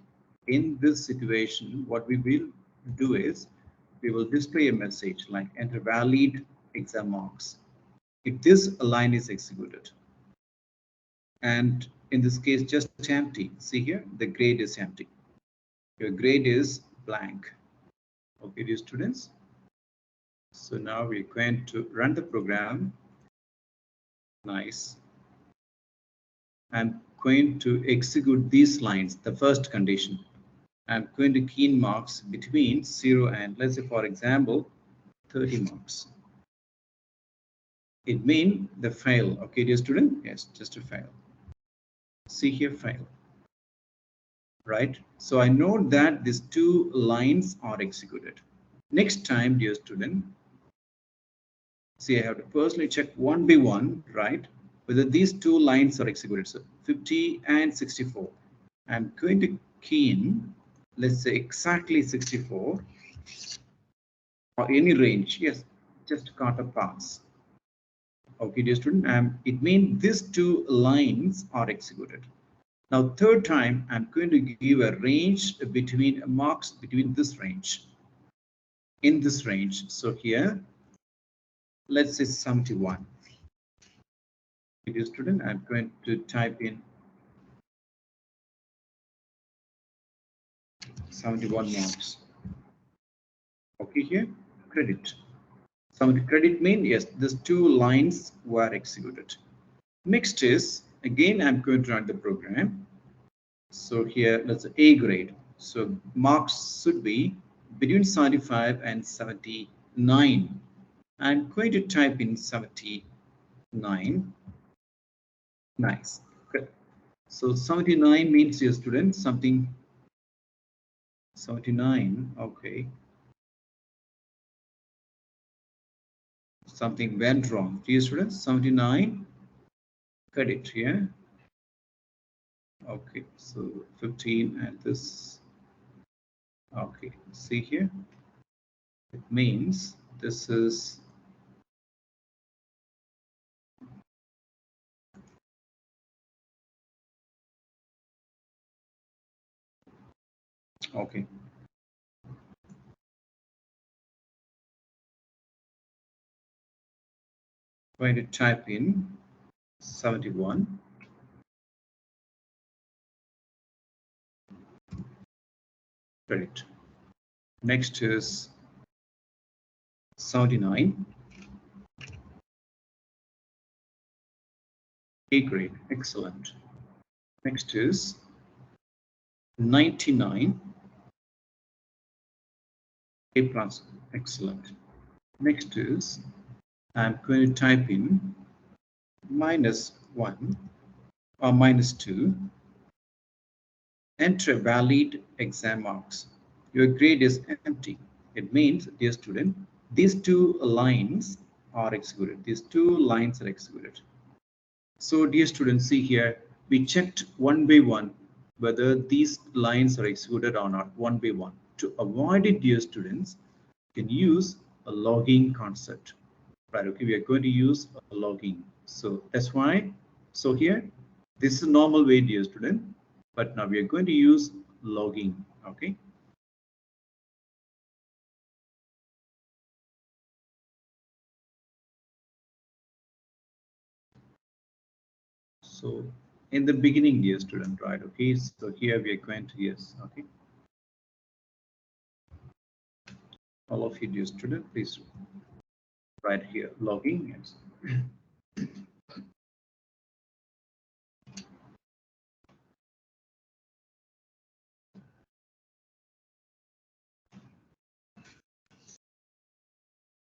Speaker 1: in this situation, what we will do is, we will display a message like enter valid exam marks. If this line is executed, and in this case, just empty. See here, the grade is empty. Your grade is blank. Okay, dear students. So now we're going to run the program. Nice. I'm going to execute these lines, the first condition. I'm going to key in marks between 0 and, let's say, for example, 30 marks. It means the fail. Okay, dear student? Yes, just a fail. See here, fail. Right? So I know that these two lines are executed. Next time, dear student, see, I have to personally check one by one, right? Whether these two lines are executed. So 50 and 64. I'm going to key in, let's say exactly 64 or any range. Yes, just counter pass. Okay, dear student, it means these two lines are executed. Now, third time, I'm going to give a range between marks between this range. In this range. So here, let's say 71. Dear student, I'm going to type in 71 marks. Okay, here, credit. 70 credit mean, yes, these two lines were executed. Next is, again, I'm going to run the program. So here, let's say A grade. So marks should be between 75 and 79. I'm going to type in 79. Nice. Good. So 79 means your student something 79. Okay. Something went wrong. Dear students, 79 credit here. Okay, so 15 and this. Okay, see here. It means this is okay. Going to type in 71. Credit. Next is 79. A grade. Excellent. Next is 99. A plus. Excellent. Next is I'm going to type in -1 or -2. Enter valid exam marks. Your grade is empty. It means, dear student, these two lines are executed. These two lines are executed. So, dear students, see here, we checked one by one whether these lines are executed or not, one by one. To avoid it, dear students, you can use a logging concept. Right, okay, we are going to use a logging. So that's why, so here, this is a normal way, dear student, but now we are going to use logging, okay? So in the beginning, dear student, right, okay, so here we are going to, yes, okay. All of you, dear student, please write here, logging, yes.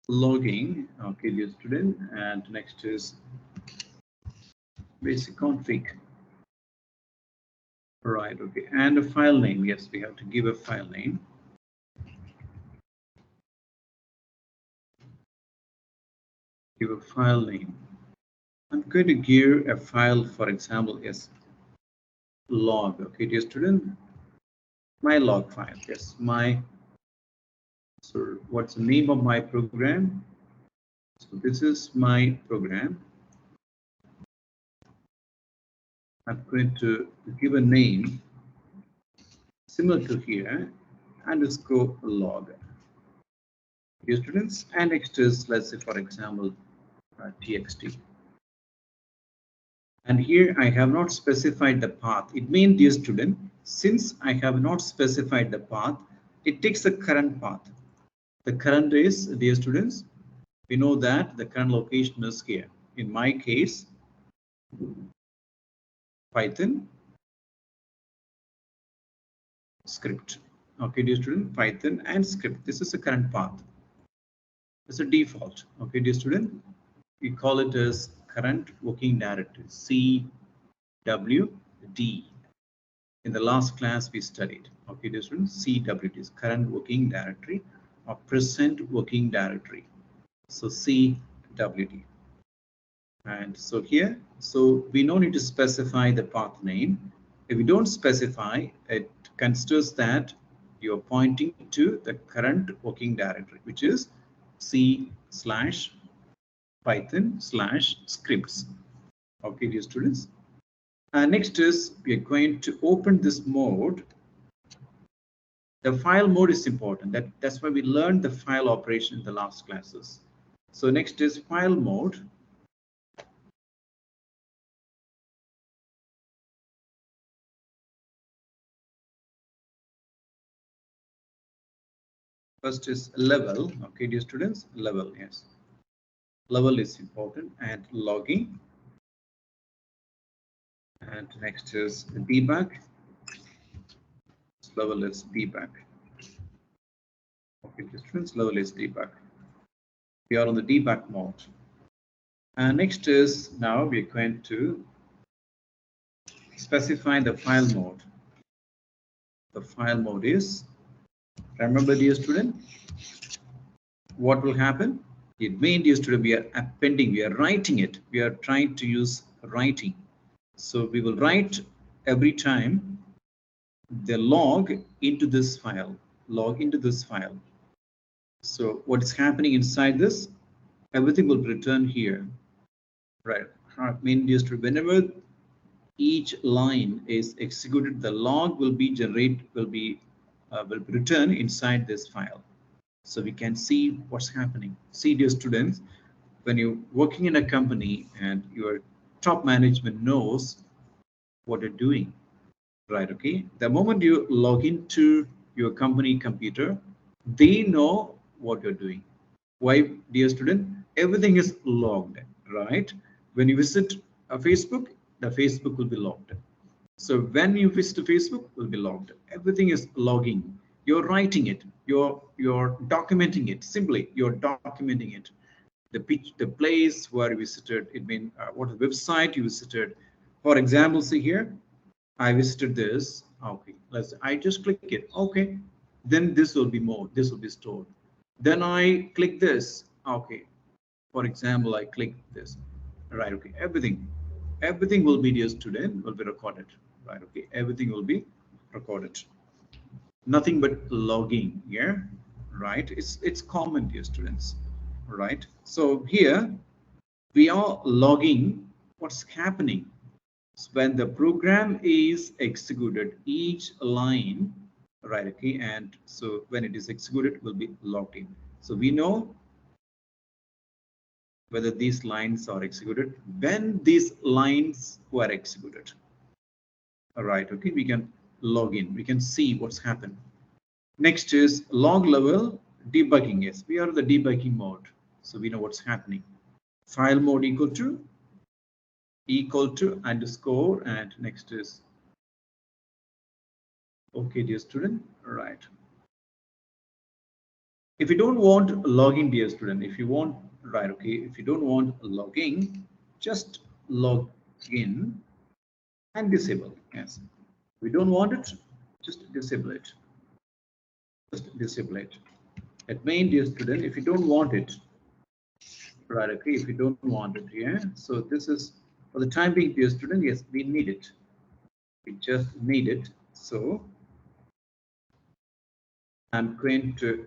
Speaker 1: Logging, okay, dear student, and next is basic config. Right, okay, and a file name. Yes, we have to give a file name. Give a file name. I'm going to give a file, for example, yes, log. Okay, dear student, my log file. Yes, my. So, what's the name of my program? So, this is my program. I'm going to give a name similar to here, underscore log. Dear students, and next is, let's say, for example, txt. And here I have not specified the path. It means, dear student, since I have not specified the path, it takes the current path. The current is, dear students, we know that the current location is here. In my case, Python script. Okay, dear student, Python and script. This is the current path. It's a default. Okay, dear student, we call it as current working directory, CWD. In the last class we studied. Okay, dear students, CWD is current working directory or present working directory. So CWD. And so here, so we don't need to specify the path name. If we don't specify, it considers that you're pointing to the current working directory, which is C/Python/scripts. Okay, dear students. Next is we are going to open this mode. The file mode is important. That's why we learned the file operation in the last classes. So next is file mode. First is level. Okay, dear students, level, yes. level is important, and logging. And next is debug. Level is debug. Okay, difference level is debug. We are on the debug mode. And next is now we're going to specify the file mode. The file mode is, remember dear student, what will happen? It means dear student, we are appending, we are writing it. We are trying to use writing. So we will write every time the log into this file, log into this file. So what is happening inside this? Everything will return here, right? I mean, just whenever each line is executed, the log will be will return inside this file. So we can see what's happening. See, dear students, when you're working in a company and your top management knows what you're doing, right? Okay, the moment you log into your company computer, they know what you're doing. Why, dear student? Everything is logged, right? When you visit a Facebook, the Facebook will be logged. So when you visit Facebook, will be logged. Everything is logging. You're writing it. You're documenting it. Simply, you're documenting it. The pitch, the place where you visited. It means what website you visited. For example, see here, I visited this. Okay, I just click it. Okay, then this will be more. This will be stored. Then I click this. Okay, for example, I click this. Right. Okay, everything will be, dear student, will be recorded. Right. Okay, everything will be recorded. Nothing but logging. Yeah. Right. It's common, dear students. Right. So here we are logging what's happening. So when the program is executed, each line, right, okay, and so when it is executed, will be logged in. So we know whether these lines are executed, when these lines were executed. All right, okay, we can log in, we can see what's happened. Next is log level debugging. Yes, we are in the debugging mode, so we know what's happening. File mode equal to underscore, and next is okay, dear student. All right. If you don't want login, dear student, if you want, right, okay, if you don't want logging, just log in and disable. Yes, we don't want it, just disable it. Just disable it. It means, dear student, if you don't want it, right, okay, if you don't want it, yeah. So this is for the time being, dear student. Yes, we need it. We just need it. So I'm going to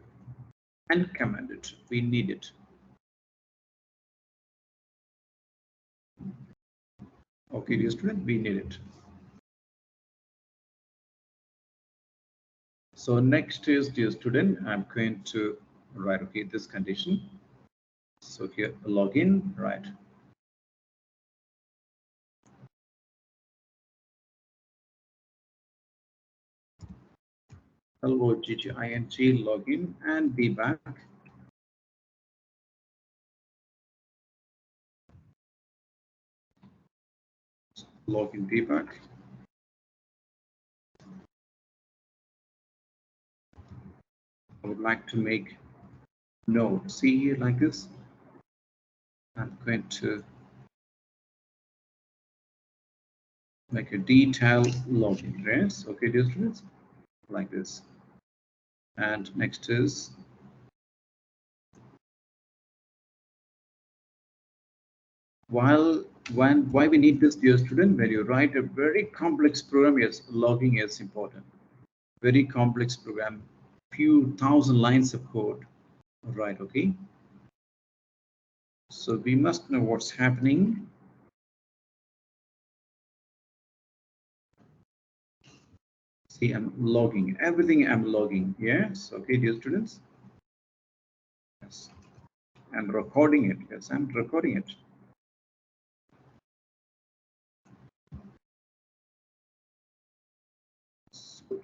Speaker 1: uncomment it. We need it. Okay, dear student, we need it. So next is, dear student, I'm going to write, okay, this condition. So here login, right? LOGGING login and be back. Login be back. I would like to make note. See here like this. I'm going to make a detailed login address. Okay, dear students, like this. And next is why we need this, dear student? When you write a very complex program, yes, logging is important. Very complex program, few thousand lines of code, right? Okay, so we must know what's happening. See, I'm logging everything. I'm logging. Yes. Okay, dear students. Yes, I'm recording it. Yes, I'm recording it. So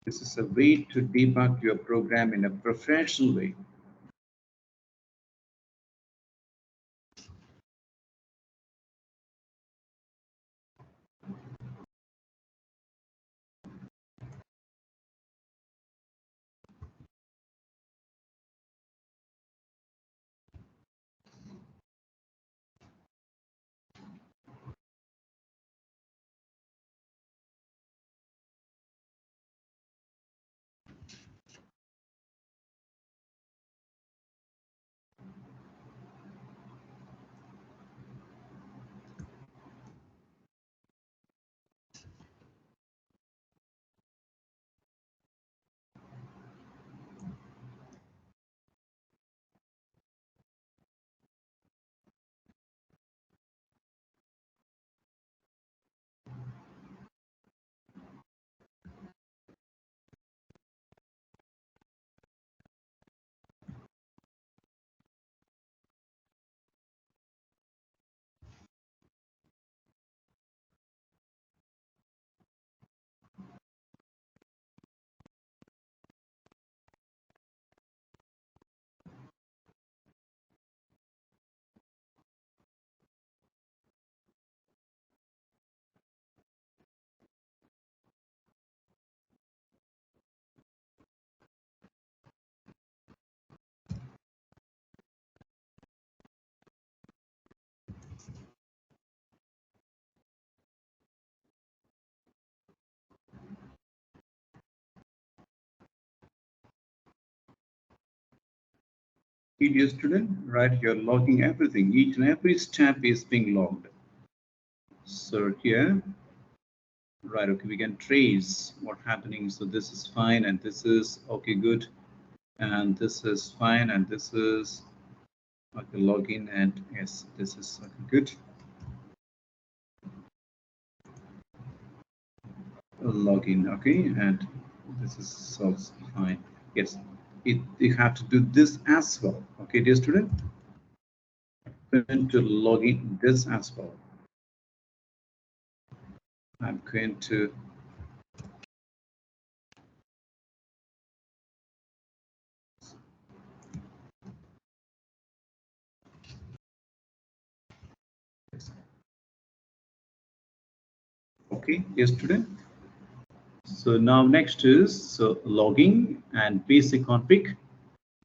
Speaker 1: this is a way to debug your program in a professional way. dear student, right? You're logging everything. Each and every step is being logged. So here, right, okay, we can trace what's happening. So this is fine, and this is okay, good, and this is fine, and this is okay, login, and yes, this is okay, good. Login, okay, and this is also fine. Yes, you have to do this as well. Okay, dear student, I'm going to log in this as well. I'm going to okay, dear student. So now next is so logging and basic config.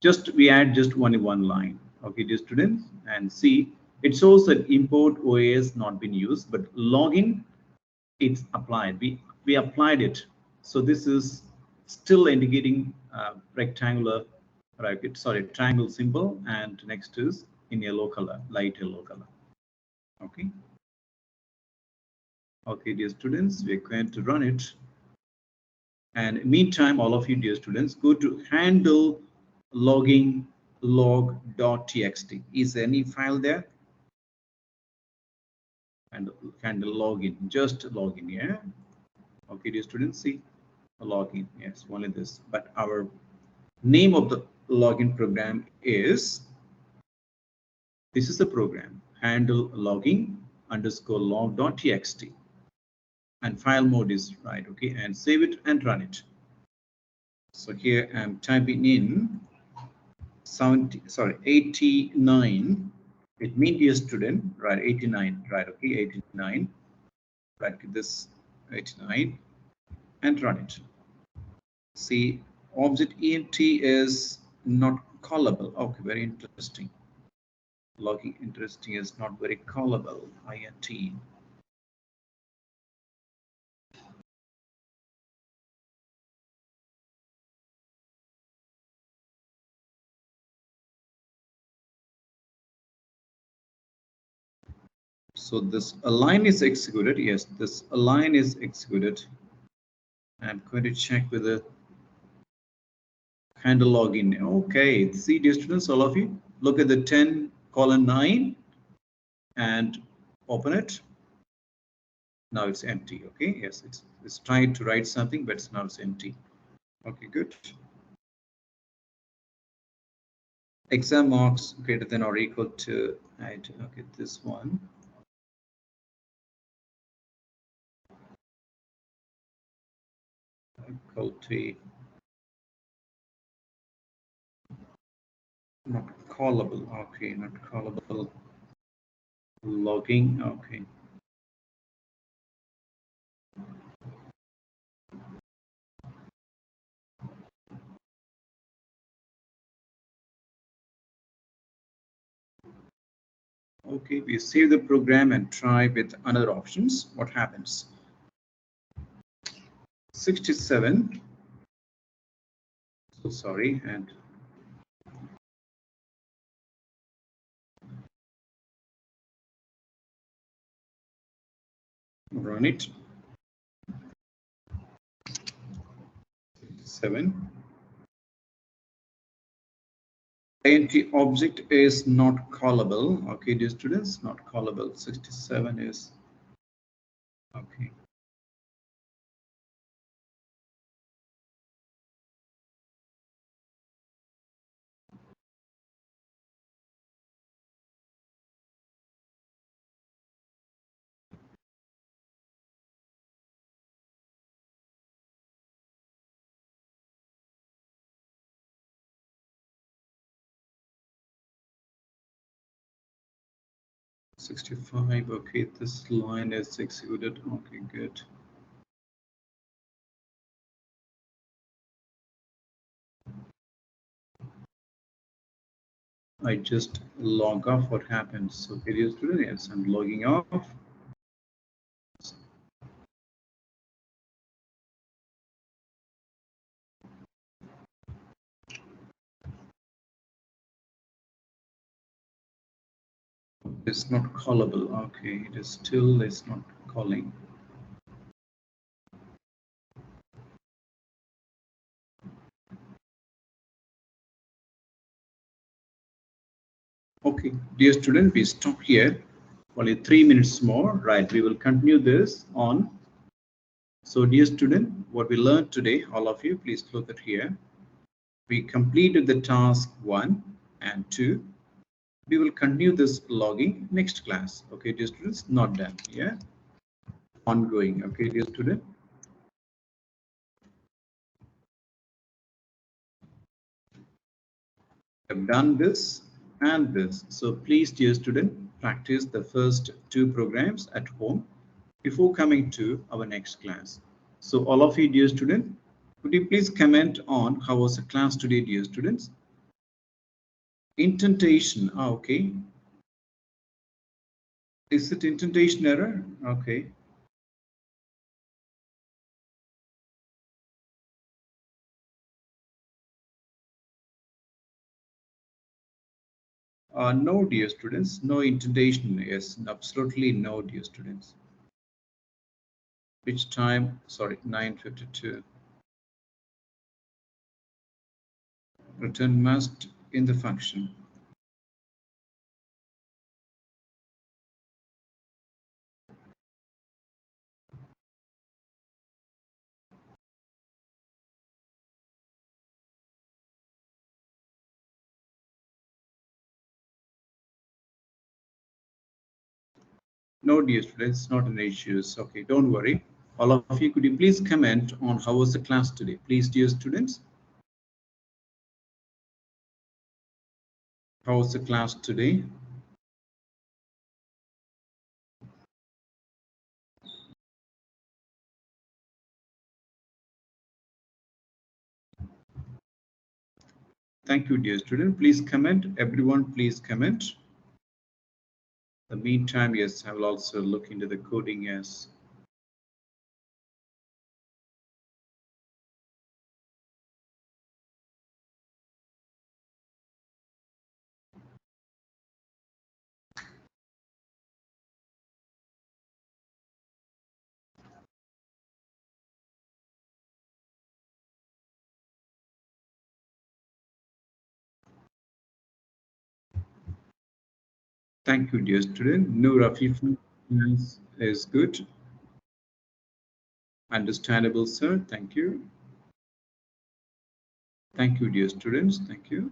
Speaker 1: Just we add just one line. Okay, dear students, and see it shows that import OAS not been used, but login it's applied. We applied it. So this is still indicating rectangular, right? Sorry, triangle symbol, and next is in yellow color, light yellow color. Okay. Okay, dear students, we're going to run it. And meantime, all of you dear students, go to handle logging log.txt. Is there any file there? And handle login, just login, yeah. Okay, dear students, see login, yes, only this. But our name of the login program is, this is the program, handle logging underscore log.txt. And file mode is right, okay, and save it and run it. So here I'm typing in 89. It means dear student, right? 89, right? Okay, 89. Right, this 89 and run it. See, object ent is not callable. Okay, very interesting. Logging interesting is not very callable. Int. So this align is executed. Yes, this align is executed. I'm going to check with the handle login. Okay, see, dear students, all of you, look at the 10:9 and open it. Now it's empty. Okay, yes, it's trying to write something, but now it's empty. Okay, good. Exam marks greater than or equal to, right? Okay, this one. Equal to, not callable. Okay, not callable. Logging. Okay. Okay, we save the program and try with other options. What happens? 67. So sorry, and run it. 7. Int object is not callable. Okay, dear students, not callable. 67 is okay. $65. Okay, this line is executed. Okay, good. I just log off. What happens? So video student, yes, I'm logging off. It's not callable. Okay, it is still, it's not calling. Okay, dear student, we stop here. Only 3 minutes more, right? We will continue this on. So dear student, what we learned today, all of you, please look at here. We completed the task 1 and 2. We will continue this logging next class. Okay, dear students, not done. Yeah, ongoing. Okay, dear student. I've done this and this. So please, dear student, practice the first 2 programs at home before coming to our next class. So all of you, dear student, could you please comment on how was the class today, dear students? Indentation. Okay. Is it indentation error? Okay. No, dear students, no indentation. Yes, absolutely no, dear students. Which time? Sorry, 9:52. Return must in the function. No, dear students, not an issues. Okay, don't worry. All of you, could you please comment on how was the class today? Please, dear students. How was the class today? Thank you, dear student. Please comment. Everyone, please comment. In the meantime, yes, I will also look into the coding as. Thank you, dear student. No, Rafi is good. Understandable, sir. Thank you. Thank you, dear students. Thank you.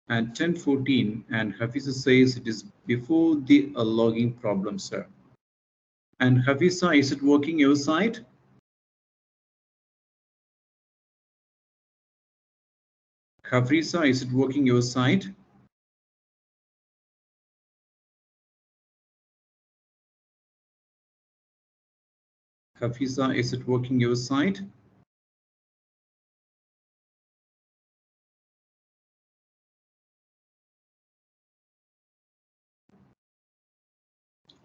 Speaker 1: And 10:14, and Hafiza says it is before the logging problem, sir. And Hafiza, is it working your side? Hafiza, is it working your side? Hafiza, is it working your side?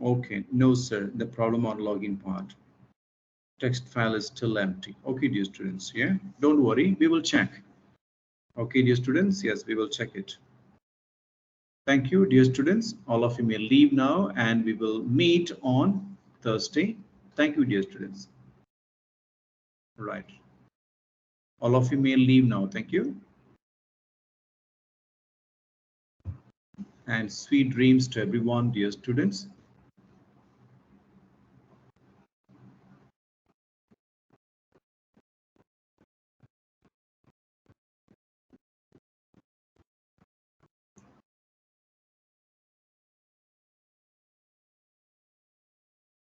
Speaker 1: Okay, no, sir. The problem on login part. Text file is still empty. Okay, dear students, yeah, don't worry, we will check. Okay, dear students, yes, we will check it. Thank you, dear students. All of you may leave now and we will meet on Thursday. Thank you, dear students. Right. All of you may leave now. Thank you. And sweet dreams to everyone, dear students.